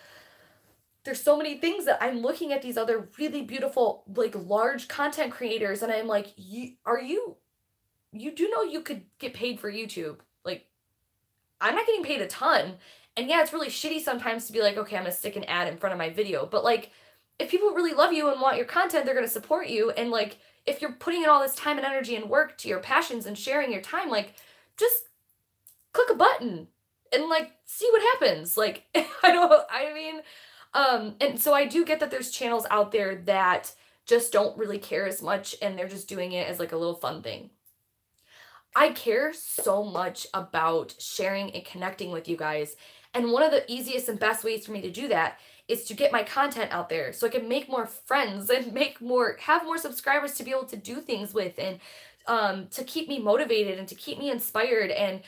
there's so many things that I'm looking at these other really beautiful, like large content creators, and I'm like, you do know you could get paid for YouTube. Like, I'm not getting paid a ton. And yeah, it's really shitty sometimes to be like, okay, I'm gonna stick an ad in front of my video. But like, if people really love you and want your content, they're gonna support you. And like, if you're putting in all this time and energy and work to your passions and sharing your time, like, just click a button and like see what happens. Like, and so I do get that there's channels out there that just don't really care as much and they're just doing it as like a little fun thing. I care so much about sharing and connecting with you guys. And one of the easiest and best ways for me to do that is to get my content out there so I can make more friends and have more subscribers to be able to do things with and to keep me motivated and to keep me inspired. And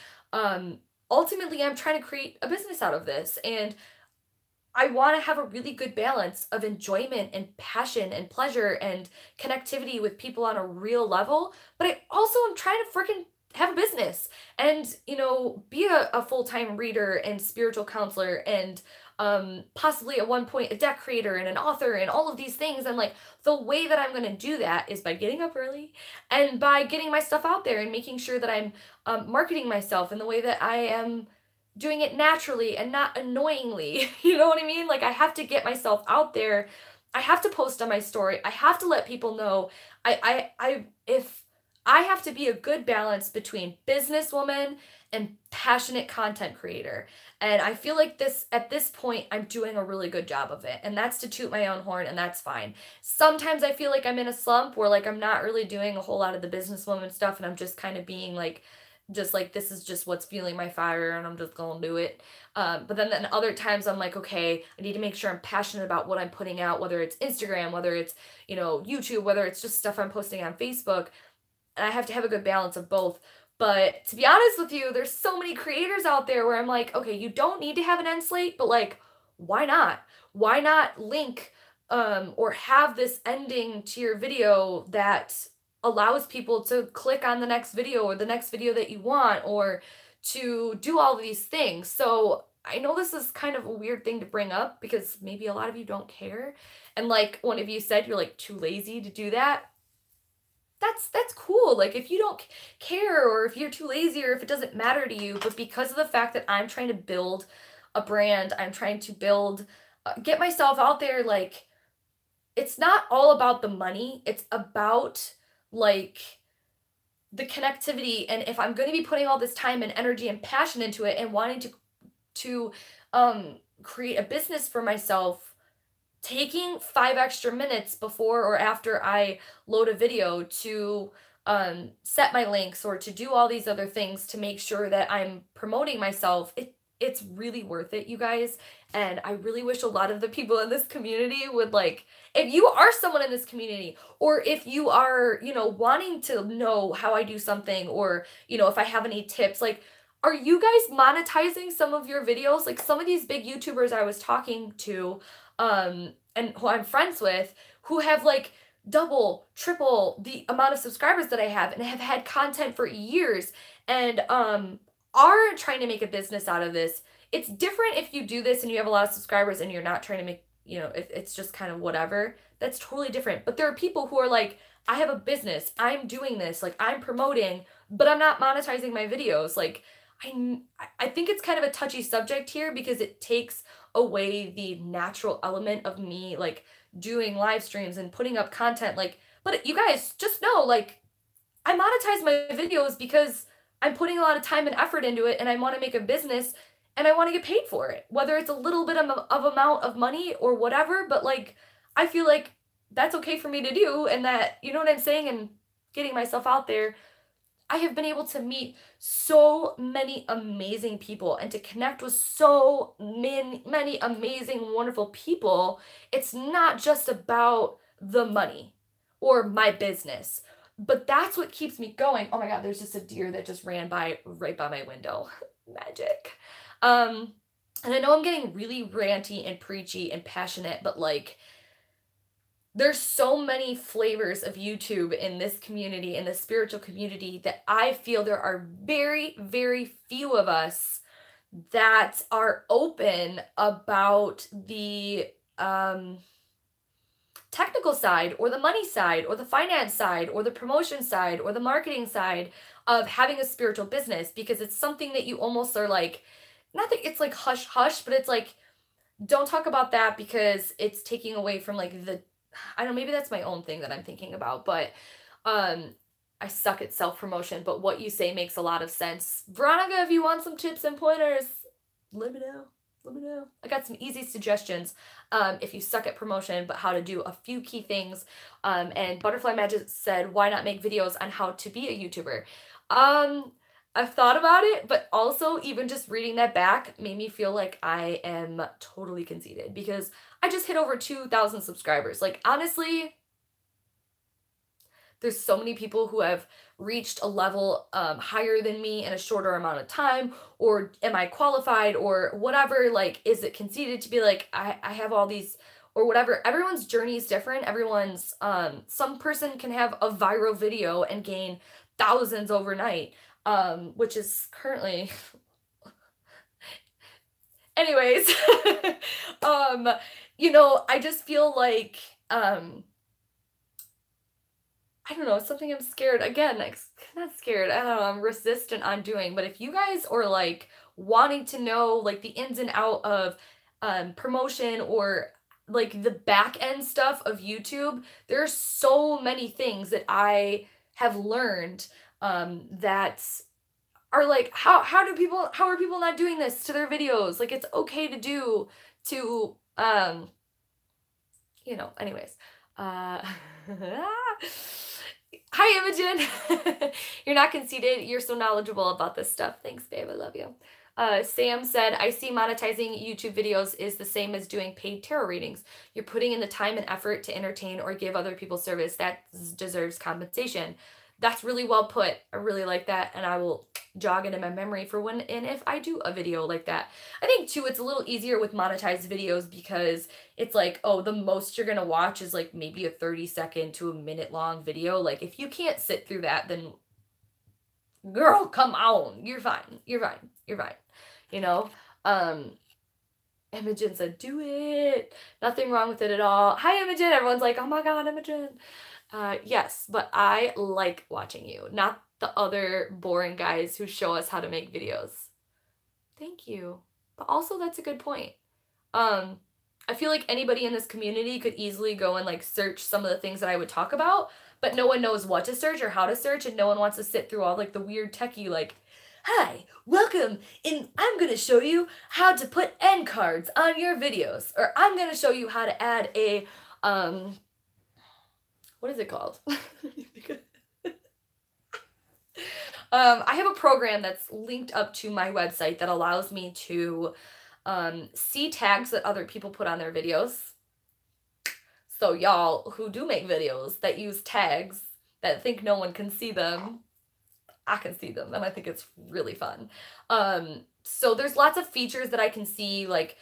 ultimately, I'm trying to create a business out of this. And I want to have a really good balance of enjoyment and passion and pleasure and connectivity with people on a real level. But I also am trying to freaking have a business and, be a full-time reader and spiritual counselor and possibly at one point a deck creator and an author and all of these things. And like the way that I'm going to do that is by getting up early and by getting my stuff out there and making sure that I'm marketing myself in the way that I am doing it naturally and not annoyingly. You know what I mean? Like, I have to get myself out there. I have to post on my story. I have to let people know. If I have to be a good balance between businesswoman and passionate content creator. And I feel like at this point, I'm doing a really good job of it. And that's to toot my own horn, and that's fine. Sometimes I feel like I'm in a slump where like I'm not really doing a whole lot of the businesswoman stuff and I'm just kind of being like, this is just what's fueling my fire and I'm just gonna do it. But then other times I'm like, okay, I need to make sure I'm passionate about what I'm putting out, whether it's Instagram, whether it's, YouTube, whether it's just stuff I'm posting on Facebook. And I have to have a good balance of both. But to be honest with you, there's so many creators out there where I'm like, okay, you don't need to have an end slate, but like, why not? Why not link or have this ending to your video that allows people to click on the next video or the next video that you want, or to do all of these things. So I know this is kind of a weird thing to bring up because maybe a lot of you don't care. And like one of you said, you're like too lazy to do that. That's cool. Like if you don't care or if you're too lazy or if it doesn't matter to you, but because of the fact that I'm trying to build a brand, I'm trying to get myself out there, like it's not all about the money. It's about like the connectivity. And if I'm going to be putting all this time and energy and passion into it and wanting to create a business for myself, taking 5 extra minutes before or after I load a video to set my links or to do all these other things to make sure that I'm promoting myself, it's really worth it, you guys. And I really wish a lot of the people in this community would like, if you are someone in this community, or if you are, wanting to know how I do something, or, if I have any tips, like, are you guys monetizing some of your videos? Like some of these big YouTubers I was talking to, and who I'm friends with, who have like double, triple the amount of subscribers that I have and have had content for years and are trying to make a business out of this. It's different if you do this and you have a lot of subscribers and you're not trying to make, it's just kind of whatever. That's totally different. But there are people who are like, I have a business, I'm doing this, like I'm promoting, but I'm not monetizing my videos. Like I think it's kind of a touchy subject here because it takes away the natural element of me like doing live streams and putting up content. Like, but you guys just know, like, I monetize my videos because I'm putting a lot of time and effort into it and I want to make a business. and I want to get paid for it, whether it's a little bit of amount of money or whatever, but like, I feel like that's okay for me to do, and that, you know what I'm saying, and getting myself out there. I have been able to meet so many amazing people and to connect with so many amazing, wonderful people. It's not just about the money or my business, but that's what keeps me going. Oh my God, there's just a deer that just ran by right by my window. Magic. And I know I'm getting really ranty and preachy and passionate, but like, there's so many flavors of YouTube in this community, in the spiritual community, that I feel there are very, very few of us that are open about the technical side or the money side or the finance side or the promotion side or the marketing side of having a spiritual business, because it's something that you almost are like, not that it's like hush hush, but it's like, don't talk about that because it's taking away from like the, I don't know, maybe that's my own thing that I'm thinking about, but I suck at self-promotion, but what you say makes a lot of sense. Veronica, if you want some tips and pointers, let me know. Let me know. I got some easy suggestions if you suck at promotion, but how to do a few key things. And Butterfly Magic said, why not make videos on how to be a YouTuber? I've thought about it, but also even just reading that back made me feel like I am totally conceited, because I just hit over 2,000 subscribers. Like, honestly, there's so many people who have reached a level higher than me in a shorter amount of time, or am I qualified or whatever. Like, is it conceited to be like, I have all these or whatever? Everyone's journey is different. Everyone's, some person can have a viral video and gain thousands overnight, which is currently, anyways, you know, I just feel like, I don't know, it's something I'm scared, again, not scared, I don't know, I'm resistant on doing. But if you guys are like wanting to know like the ins and out of promotion or like the back end stuff of YouTube, there's so many things that I have learned that are like, how are people not doing this to their videos? Like, it's okay to do to you know, anyways. Hi, Imogen. You're not conceited. You're so knowledgeable about this stuff. Thanks, babe. I love you. Sam said, I see monetizing YouTube videos is the same as doing paid tarot readings. You're putting in the time and effort to entertain or give other people service. That deserves compensation. That's really well put. I really like that, and I will jog it in my memory for when and if I do a video like that. I think too, it's a little easier with monetized videos because it's like, oh, the most you're gonna watch is like maybe a 30-second to a minute long video. Like, if you can't sit through that, then girl, come on, you're fine, you're fine, you're fine, you know. Imogen said, do it. Nothing wrong with it at all. Hi, Imogen. Everyone's like, oh my God, Imogen. Yes, but I like watching you, not the other boring guys who show us how to make videos. Thank you. But also, that's a good point. I feel like anybody in this community could easily go and like search some of the things that I would talk about, but no one knows what to search or how to search, and no one wants to sit through all like the weird techie like, hi, welcome, and I'm going to show you how to put end cards on your videos, or I'm going to show you how to add a, what is it called? I have a program that's linked up to my website that allows me to see tags that other people put on their videos. So y'all who do make videos that use tags that think no one can see them, I can see them, and I think it's really fun. So there's lots of features that I can see, like,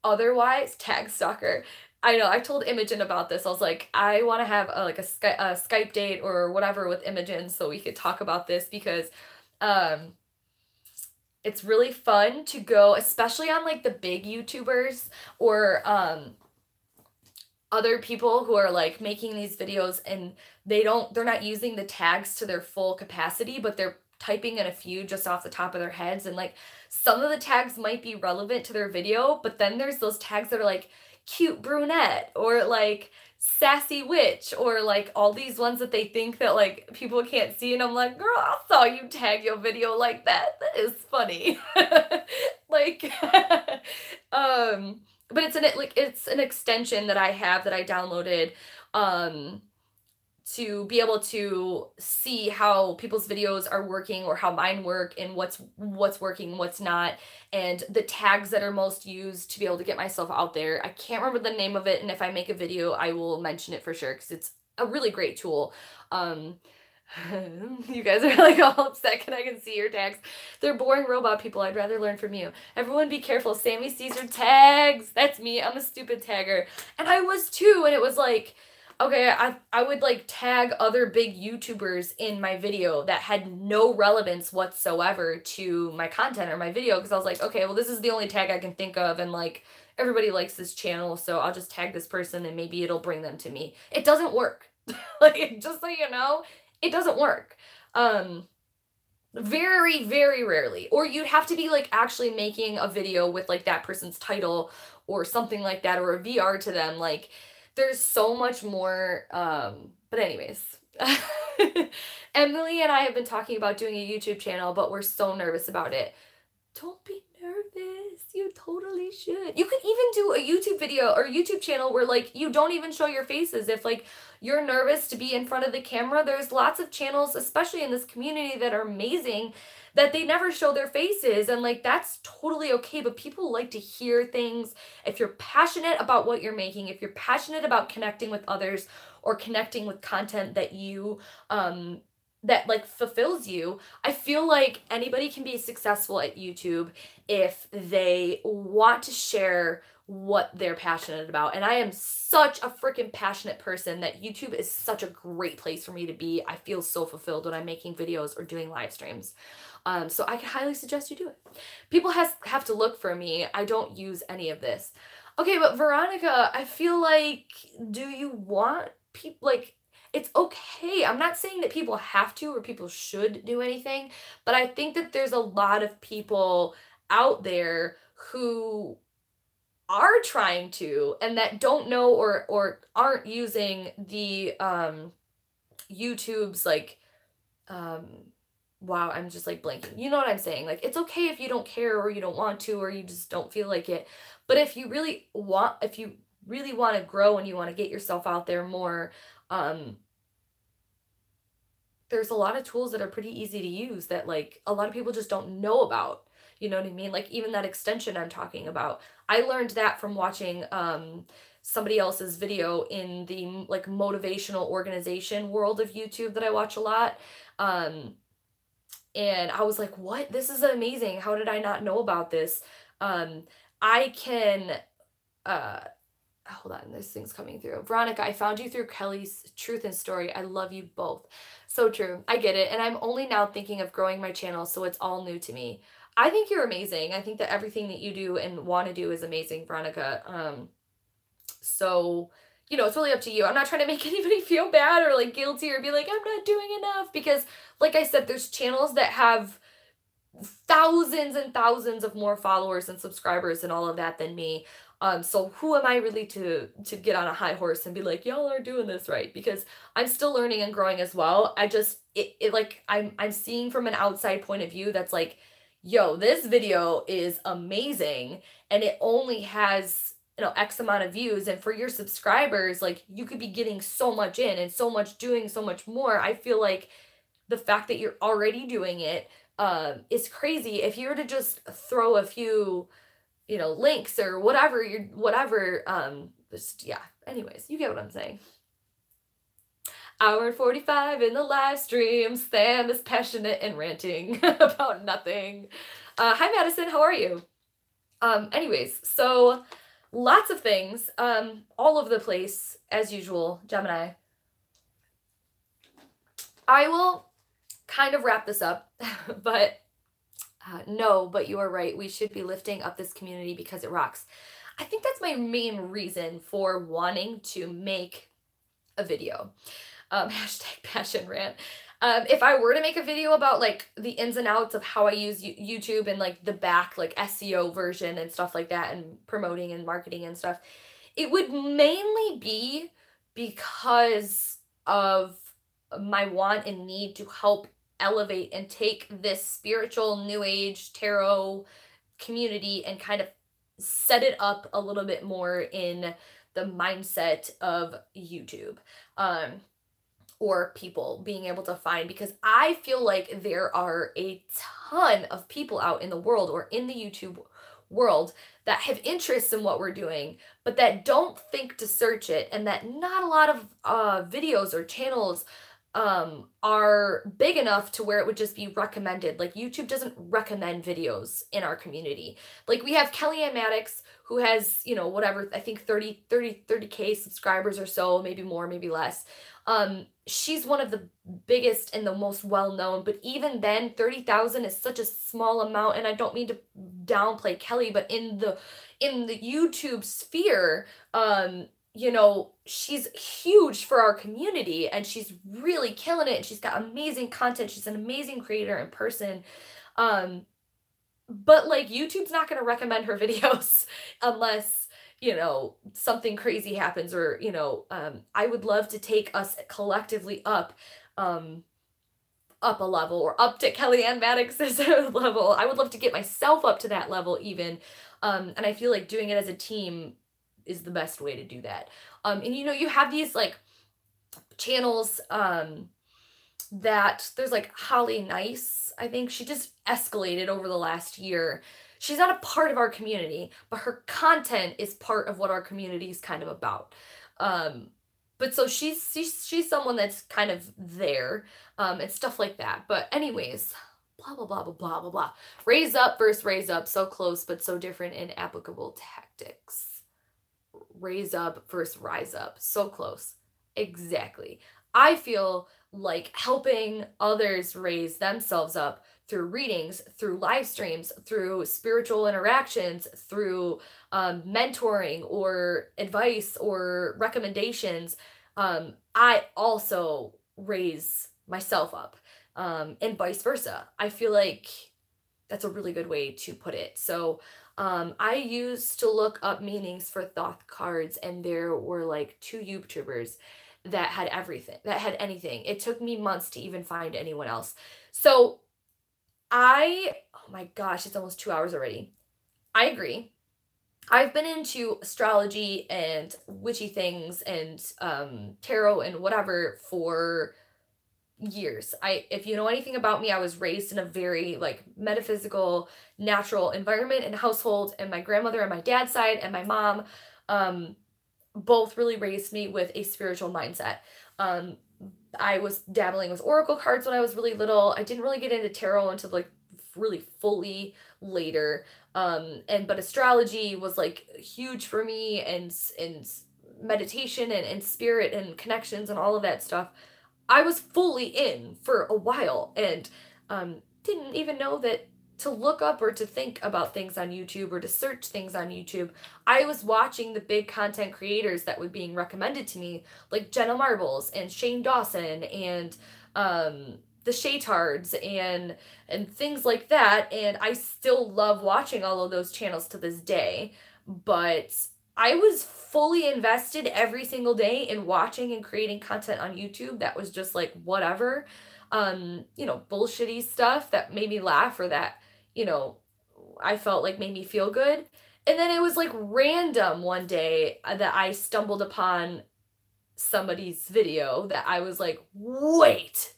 otherwise, tag stalker. I know, I told Imogen about this. I was like, I want to have a Skype date or whatever with Imogen so we could talk about this, because it's really fun to go, especially on like the big YouTubers or other people who are like making these videos and they're not using the tags to their full capacity, but they're typing in a few just off the top of their heads, and like some of the tags might be relevant to their video, but then there's those tags that are like cute brunette or like sassy witch, or like all these ones that they think that like people can't see, and I'm like, girl, I saw you tag your video like that. That is funny. Like, but it's an extension that I have that I downloaded, to be able to see how people's videos are working, or how mine work, and what's working, what's not, and the tags that are most used to be able to get myself out there. I can't remember the name of it, and if I make a video, I will mention it for sure, because it's a really great tool. You guys are like all upset because I can see your tags. They're boring robot people. I'd rather learn from you. Everyone be careful. Sammy sees your tags. That's me. I'm a stupid tagger. And I was too, and it was like, okay, I would like tag other big YouTubers in my video that had no relevance whatsoever to my content or my video, because I was like, okay, well, this is the only tag I can think of, and like everybody likes this channel, so I'll just tag this person and maybe it'll bring them to me. It doesn't work. Like, just so you know, it doesn't work. Very, very rarely. Or you'd have to be like actually making a video with like that person's title or something like that, or a VR to them. Like, there's so much more, but anyways. Emily and I have been talking about doing a YouTube channel, but we're so nervous about it. Don't be nervous. You totally should. You could even do a YouTube video or YouTube channel where like you don't even show your faces. If like you're nervous to be in front of the camera, there's lots of channels, especially in this community, that are amazing, that they never show their faces, and like that's totally okay. But people like to hear things. If you're passionate about what you're making, if you're passionate about connecting with others, or connecting with content that you that like fulfills you, I feel like anybody can be successful at YouTube if they want to share what they're passionate about. And I am such a freaking passionate person that YouTube is such a great place for me to be. I feel so fulfilled when I'm making videos or doing live streams. So I can highly suggest you do it. People have to look for me. I don't use any of this. Okay, but Veronica, I feel like, do you want people, like, it's okay. I'm not saying that people have to or people should do anything, but I think that there's a lot of people out there who are trying to, and that don't know or aren't using the YouTube's like wow, I'm just like blanking. You know what I'm saying? Like, it's okay if you don't care or you don't want to or you just don't feel like it. But if you really want to grow and you want to get yourself out there more, there's a lot of tools that are pretty easy to use that like a lot of people just don't know about. You know what I mean? Like even that extension I'm talking about. I learned that from watching somebody else's video in the like motivational organization world of YouTube that I watch a lot. And I was like, what? This is amazing. How did I not know about this? I can, hold on, this thing's coming through. Veronica, I found you through Kelly's Truth and Story. I love you both. So true. I get it. And I'm only now thinking of growing my channel, so it's all new to me. I think you're amazing. I think that everything that you do and want to do is amazing, Veronica. So, you know, it's really up to you. I'm not trying to make anybody feel bad or like guilty or be like, I'm not doing enough, because like I said, there's channels that have thousands and thousands of more followers and subscribers and all of that than me. So who am I really to get on a high horse and be like, y'all are doing this right? Because I'm still learning and growing as well. I just, like, I'm seeing from an outside point of view that's like, yo, this video is amazing and it only has, you know, X amount of views, and for your subscribers, like, you could be getting so much in and so much doing so much more. I feel like the fact that you're already doing it is crazy. If you were to just throw a few, you know, links or whatever, just, yeah, anyways, you get what I'm saying. Hour and 45 in the live stream. Sam is passionate and ranting about nothing. Hi, Madison. How are you? Anyways, so lots of things, all over the place, as usual, Gemini. I will kind of wrap this up, but no, but you are right. We should be lifting up this community because it rocks. I think that's my main reason for wanting to make a video. Hashtag passion rant. If I were to make a video about like the ins and outs of how I use YouTube and like the back like SEO version and stuff like that and promoting and marketing and stuff, it would mainly be because of my want and need to help elevate and take this spiritual new age tarot community and kind of set it up a little bit more in the mindset of YouTube. Or people being able to find, because I feel like there are a ton of people out in the world or in the YouTube world that have interests in what we're doing, but that don't think to search it, and that not a lot of videos or channels are big enough to where it would just be recommended. Like YouTube doesn't recommend videos in our community. Like we have Kellyanne Maddox, who has, you know, whatever, I think 30K subscribers or so, maybe more, maybe less. She's one of the biggest and the most well-known, but even then 30,000 is such a small amount. And I don't mean to downplay Kelly, but in the YouTube sphere, you know, she's huge for our community and she's really killing it. And she's got amazing content. She's an amazing creator in person. But like YouTube's not going to recommend her videos unless, you know, something crazy happens, or, you know, I would love to take us collectively up a level, or up to Kellyanne Maddox's level. I would love to get myself up to that level even. And I feel like doing it as a team is the best way to do that. And you know, you have these like channels, that there's like Holly Nice, I think she just escalated over the last year. She's not a part of our community, but her content is part of what our community is kind of about. But so she's someone that's kind of there, and stuff like that. But anyways, blah, blah, blah, blah, blah, blah, blah. Raise up versus raise up. So close, but so different in applicable tactics. Raise up versus rise up. So close. Exactly. I feel like helping others raise themselves up through readings, through live streams, through spiritual interactions, through mentoring or advice or recommendations. I also raise myself up, and vice versa. I feel like that's a really good way to put it. So I used to look up meanings for thoth cards, and there were like 2 YouTubers that had everything, that had anything. It took me months to even find anyone else. So oh my gosh, it's almost 2 hours already. I agree. I've been into astrology and witchy things and tarot and whatever for years. If you know anything about me, I was raised in a very like metaphysical, natural environment and household, and my grandmother on my dad's side and my mom both really raised me with a spiritual mindset. I was dabbling with oracle cards when I was really little. I didn't really get into tarot until like really fully later. But astrology was like huge for me, and meditation and spirit and connections and all of that stuff. I was fully in for a while, and didn't even know that to look up or to think about things on YouTube or to search things on YouTube. I was watching the big content creators that were being recommended to me, like Jenna Marbles and Shane Dawson and the Shaytards and things like that. And I still love watching all of those channels to this day. But I was fully invested every single day in watching and creating content on YouTube that was just like whatever, you know, bullshitty stuff that made me laugh or that, you know, I felt like made me feel good. And then it was like random one day that I stumbled upon somebody's video that I was like, wait,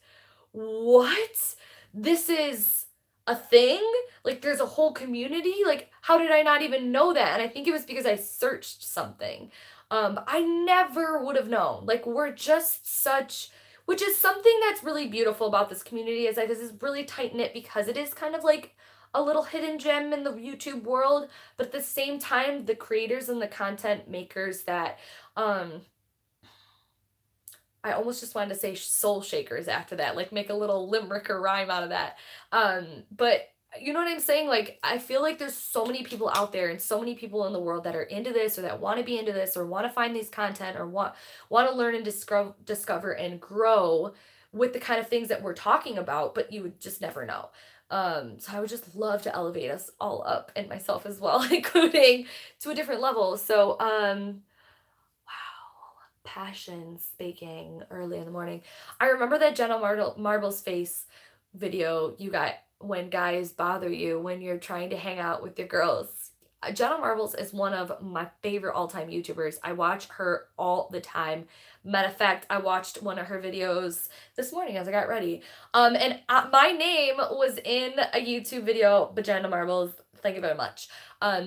what? This is a thing? Like there's a whole community? Like how did I not even know that? And I think it was because I searched something. I never would have known. Like we're just such, which is something that's really beautiful about this community, is that this is really tight-knit because it is kind of like a little hidden gem in the YouTube world, but at the same time, the creators and the content makers that, I almost just wanted to say soul shakers after that, like make a little limerick or rhyme out of that. But you know what I'm saying? Like, I feel like there's so many people out there and so many people in the world that are into this or that want to be into this or want to find these content or want to learn and discover and grow with the kind of things that we're talking about, but you would just never know. So I would just love to elevate us all up, and myself as well, including to a different level. So, wow. passion speaking early in the morning. I remember that Jenna Marbles face video you got when guys bother you when you're trying to hang out with your girls. Jenna Marbles is one of my favorite all-time YouTubers. I watch her all the time. Matter of fact, I watched one of her videos this morning as I got ready. And my name was in a YouTube video, but Jenna Marbles, thank you very much.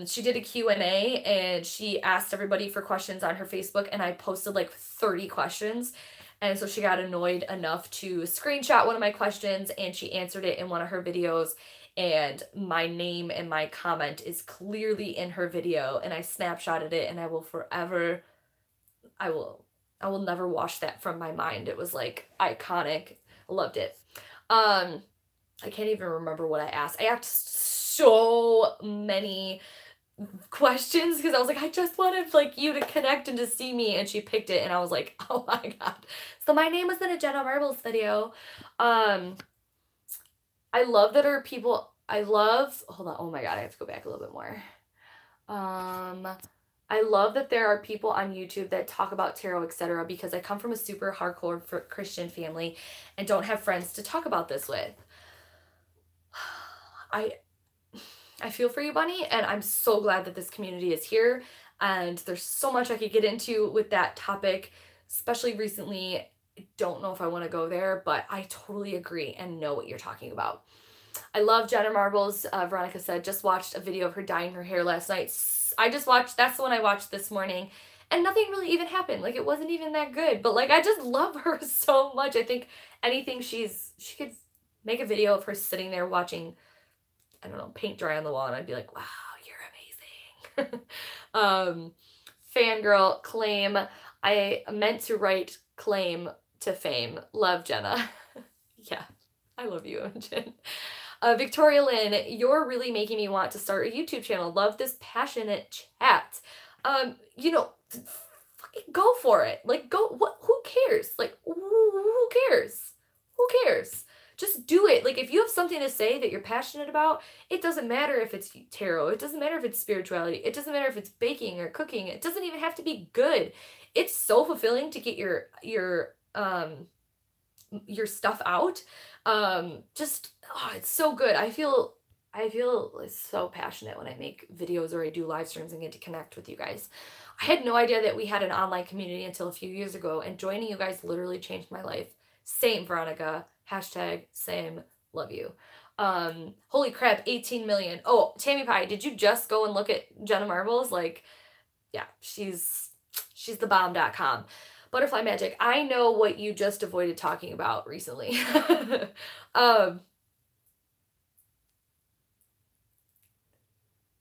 She did a Q&A and she asked everybody for questions on her Facebook, and I posted like 30 questions. And so she got annoyed enough to screenshot one of my questions, and she answered it in one of her videos. And my name and my comment is clearly in her video, and I snapshotted it, and I will forever, I will never wash that from my mind. It was like iconic. Loved it. I can't even remember what I asked. I asked so many questions because I was like, I just wanted like you to connect and to see me, and she picked it, and I was like, oh my god. So my name was in a Jenna Marbles video. I love that hold on, oh my god, I have to go back a little bit more. I love that there are people on YouTube that talk about tarot, etc., because I come from a super hardcore Christian family and don't have friends to talk about this with. I feel for you, Bunny, and I'm so glad that this community is here, and there's so much I could get into with that topic, especially recently. I don't know if I want to go there, but I totally agree and know what you're talking about. I love Jenna Marbles. Veronica said, just watched a video of her dyeing her hair last night. That's the one I watched this morning, and nothing really even happened. Like, it wasn't even that good, but like, I just love her so much. I think anything she could make a video of her sitting there watching, I don't know, paint dry on the wall, and I'd be like, wow, you're amazing. Fangirl claim. I meant to write claim to fame. Love, Jenna. Yeah, I love you, Imogen. Victoria Lynn, you're really making me want to start a YouTube channel. Love this passionate chat. You know, fucking go for it. Like, who cares? Like, who cares? Who cares? Just do it. Like, if you have something to say that you're passionate about, it doesn't matter if it's tarot. It doesn't matter if it's spirituality. It doesn't matter if it's baking or cooking. It doesn't even have to be good. It's so fulfilling to get your stuff out. It's so good. I feel so passionate when I make videos or I do live streams and get to connect with you guys. I had no idea that we had an online community until a few years ago, and joining you guys literally changed my life. Same, Veronica. #same. Love you. Holy crap, 18 million. Oh, Tammy Pie, did you just go and look at Jenna Marbles? Like, yeah, she's thebomb.com. Butterfly Magic, I know what you just avoided talking about recently.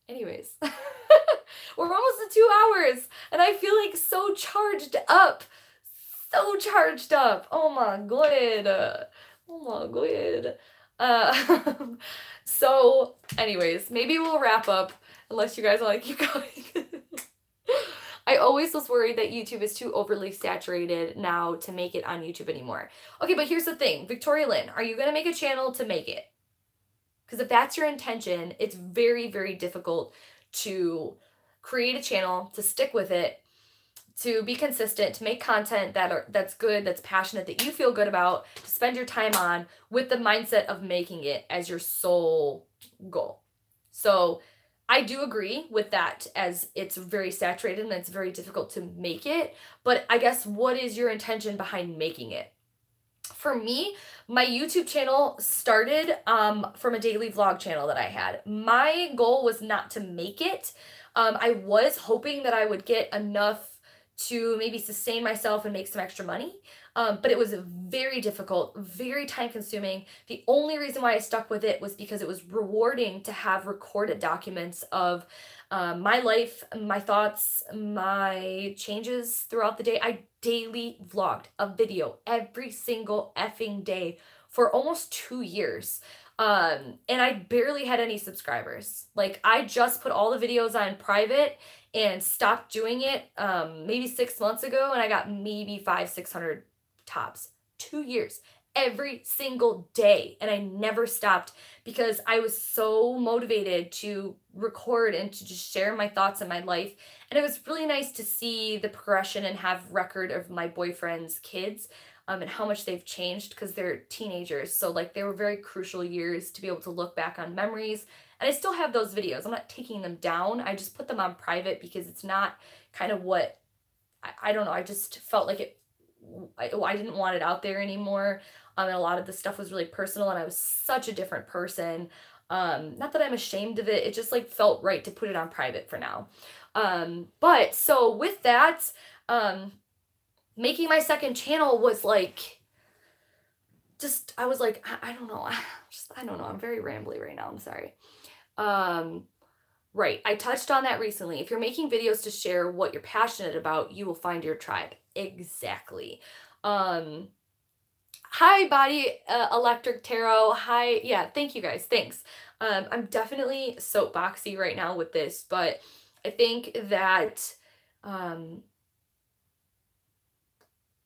Anyways, we're almost at 2 hours, and I feel like so charged up. So charged up. Oh my god. Oh my god. So anyways, maybe we'll wrap up unless you guys want to keep going. I always was worried that YouTube is too overly saturated now to make it on YouTube anymore. Okay, but here's the thing. Victoria Lynn, are you going to make a channel to make it? Because if that's your intention, it's very, very difficult to create a channel, to stick with it, to be consistent, to make content that's good, that's passionate, that you feel good about, to spend your time on with the mindset of making it as your sole goal. So I do agree with that, as it's very saturated and it's very difficult to make it. But I guess, what is your intention behind making it? For me, my YouTube channel started from a daily vlog channel that I had. My goal was not to make it. I was hoping that I would get enough to maybe sustain myself and make some extra money. But it was very difficult, very time consuming. The only reason why I stuck with it was because it was rewarding to have recorded documents of my life, my thoughts, my changes throughout the day. I daily vlogged a video every single effing day for almost 2 years. And I barely had any subscribers. Like, I just put all the videos on private and stopped doing it maybe 6 months ago, and I got maybe 500-600 tops. 2 years. every single day, and I never stopped because I was so motivated to record and to just share my thoughts in my life. And it was really nice to see the progression and have record of my boyfriend's kids, and how much they've changed, because they're teenagers. So like they were very crucial years to be able to look back on memories. And I still have those videos. I'm not taking them down. I just put them on private because it's not kind of what, I don't know. I just felt like I didn't want it out there anymore. And a lot of the stuff was really personal, and I was such a different person. Not that I'm ashamed of it. It just like felt right to put it on private for now. But so with that, making my second channel was like, just, I was like, I don't know. I don't know. I'm very rambly right now. I'm sorry. Right. I touched on that recently. If you're making videos to share what you're passionate about, you will find your tribe. Exactly. Hi, Body Electric Tarot. Hi. Yeah. Thank you guys. Thanks. I'm definitely soapboxy right now with this, but I think that,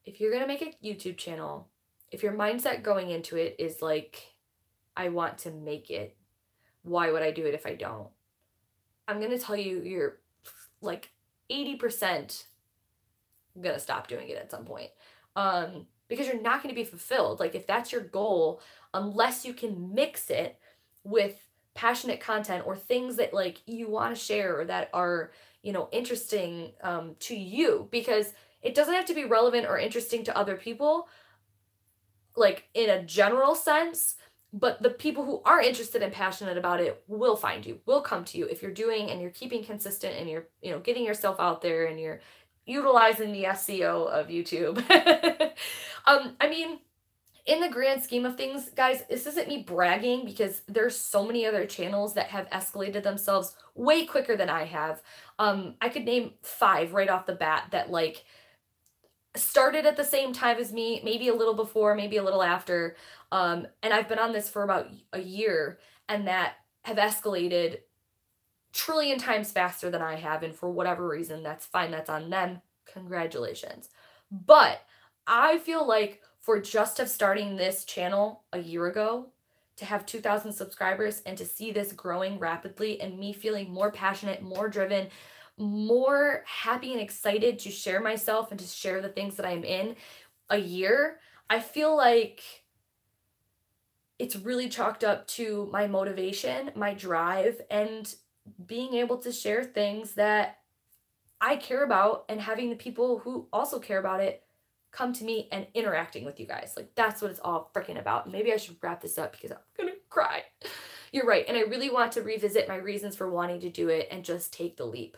if you're going to make a YouTube channel, if your mindset going into it is like, I want to make it, why would I do it if I don't? I'm going to tell you, you're like 80% going to stop doing it at some point. Because you're not going to be fulfilled. Like if that's your goal, unless you can mix it with passionate content or things that like you want to share or that are, you know, interesting to you, because it doesn't have to be relevant or interesting to other people, like in a general sense, but the people who are interested and passionate about it will find you, will come to you if you're doing and you're keeping consistent and you're, you know, getting yourself out there and you're utilizing the SEO of YouTube. I mean, in the grand scheme of things, guys, this isn't me bragging, because there's so many other channels that have escalated themselves way quicker than I have. I could name 5 right off the bat that like started at the same time as me, maybe a little before, maybe a little after. And I've been on this for about a year, and that have escalated trillion times faster than I have. And for whatever reason, that's fine. That's on them. Congratulations. But I feel like for just of starting this channel a year ago, to have 2,000 subscribers and to see this growing rapidly and me feeling more passionate, more driven, more happy and excited to share myself and to share the things that I'm in a year, I feel like it's really chalked up to my motivation, my drive, and being able to share things that I care about, and having the people who also care about it come to me and interacting with you guys. Like that's what it's all freaking about. Maybe I should wrap this up because I'm gonna cry. You're right. And I really want to revisit my reasons for wanting to do it and just take the leap.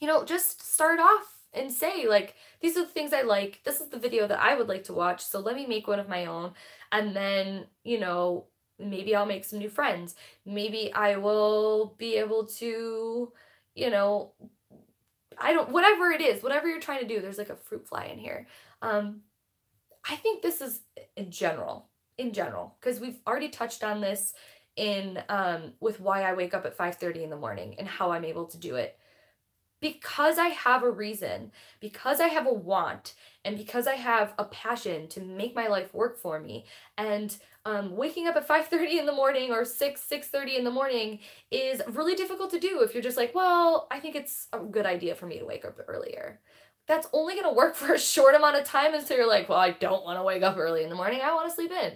You know, just start off and say like, these are the things I like. This is the video that I would like to watch. So let me make one of my own. And then, you know, maybe I'll make some new friends. Maybe I will be able to, you know, whatever it is, whatever you're trying to do. There's like a fruit fly in here. I think this is in general, because we've already touched on this in, with why I wake up at 5:30 in the morning and how I'm able to do it. Because I have a reason, because I have a want, and because I have a passion to make my life work for me. And waking up at 5:30 in the morning or 6:30 in the morning is really difficult to do if you're just like, well, I think it's a good idea for me to wake up earlier. That's only going to work for a short amount of time until you're like, well, I don't want to wake up early in the morning. I want to sleep in.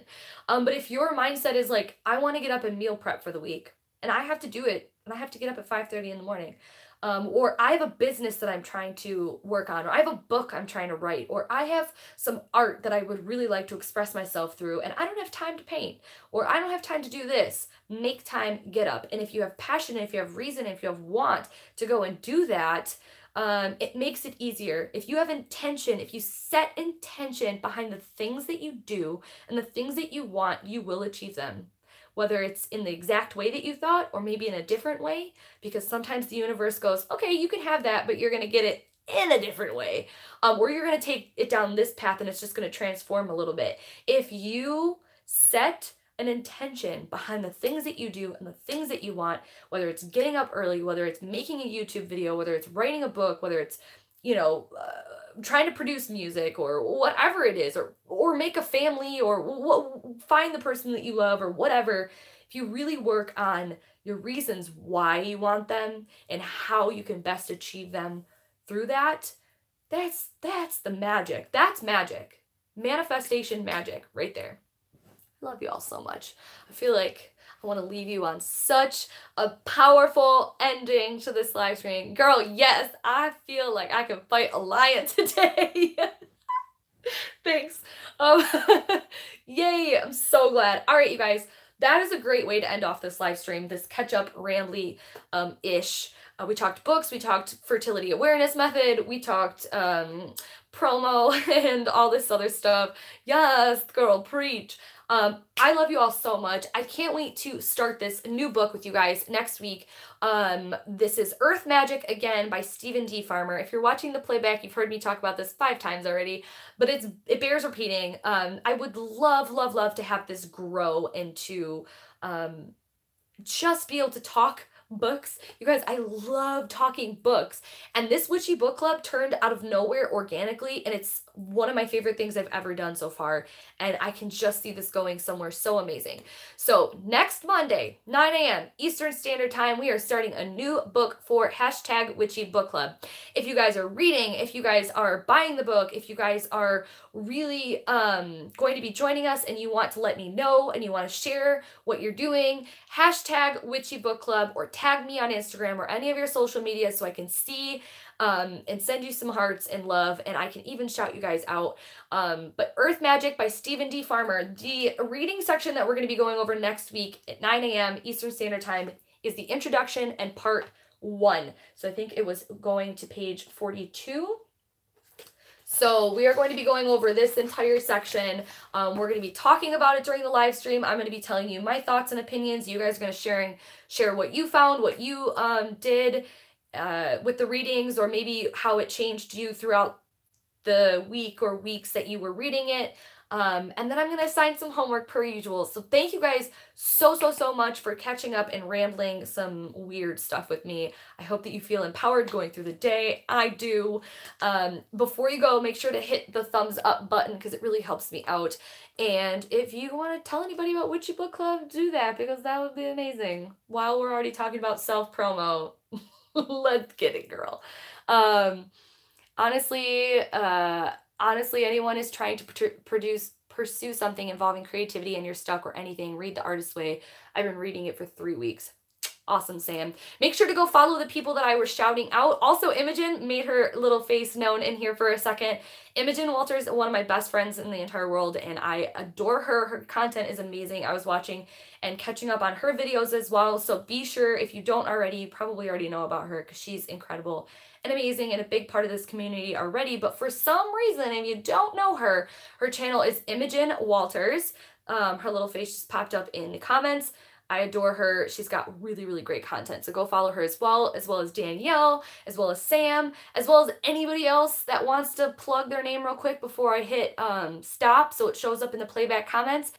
But if your mindset is like, I want to get up and meal prep for the week, and I have to do it, and I have to get up at 5:30 in the morning, or I have a business that I'm trying to work on, or I have a book I'm trying to write, or I have some art that I would really like to express myself through, and I don't have time to paint, or I don't have time to do this. Make time, get up. And if you have passion, if you have reason, if you have want to go and do that, it makes it easier. If you have intention, if you set intention behind the things that you do and the things that you want, you will achieve them. Whether it's in the exact way that you thought or maybe in a different way, because sometimes the universe goes, okay, you can have that, but you're going to get it in a different way, or you're going to take it down this path and it's just going to transform a little bit. If you set an intention behind the things that you do and the things that you want, whether it's getting up early, whether it's making a YouTube video, whether it's writing a book, whether it's, you know, trying to produce music or whatever it is, or make a family, or find the person that you love or whatever, if you really work on your reasons why you want them and how you can best achieve them through that, that's the magic. That's magic. Manifestation magic right there. I love you all so much. I feel like I want to leave you on such a powerful ending to this live stream. Girl, yes, I feel like I can fight a lion today. Thanks. Yay, I'm so glad. All right, you guys, that is a great way to end off this live stream, this catch-up rambly ish. We talked books, we talked fertility awareness method, we talked promo and all this other stuff. Yes, girl, preach. I love you all so much. I can't wait to start this new book with you guys next week. This is Earth Magic, again, by Stephen D. Farmer. If you're watching the playback, you've heard me talk about this 5 times already, but it bears repeating. I would love, love, love to have this grow into just be able to talk books. You guys, I love talking books, and this Witchy book club turned out of nowhere organically, and it's one of my favorite things I've ever done so far, and I can just see this going somewhere so amazing. So next Monday, 9 a.m. Eastern Standard Time, we are starting a new book for #Witchy book club. If you guys are reading, if you guys are buying the book, if you guys are really going to be joining us and you want to let me know and you want to share what you're doing, #Witchy book club, or tag me on Instagram or any of your social media so I can see and send you some hearts and love, and I can even shout you guys out. But Earth Magic by Stephen D. Farmer, the reading section that we're going to be going over next week at 9 a.m. Eastern Standard Time is the introduction and part 1. So I think it was going to page 42. So we are going to be going over this entire section. We're going to be talking about it during the live stream. I'm going to be telling you my thoughts and opinions. You guys are going to share what you found, what you did with the readings, or maybe how it changed you throughout the week or weeks that you were reading it. And then I'm going to assign some homework per usual. So thank you guys so much for catching up and rambling some weird stuff with me. I hope that you feel empowered going through the day. I do. Before you go, make sure to hit the thumbs up button because it really helps me out. And if you want to tell anybody about Witchy Book Club, do that because that would be amazing. While we're already talking about self-promo, let's get it, girl. Honestly, anyone is trying to pursue something involving creativity and you're stuck or anything, read The Artist's Way. I've been reading it for 3 weeks. Awesome, Sam. Make sure to go follow the people that I was shouting out. Also, Imogen made her little face known in here for a second. Imogen Walters is one of my best friends in the entire world, and I adore her. Her content is amazing. I was watching and catching up on her videos as well, so be sure, if you don't already, you probably already know about her because she's incredible and amazing and a big part of this community already. But for some reason, if you don't know her, her channel is Imogen Walters. Her little face just popped up in the comments. I adore her. She's got really great content. So go follow her as well as Danielle, as well as Sam, as well as anybody else that wants to plug their name real quick before I hit stop so it shows up in the playback comments.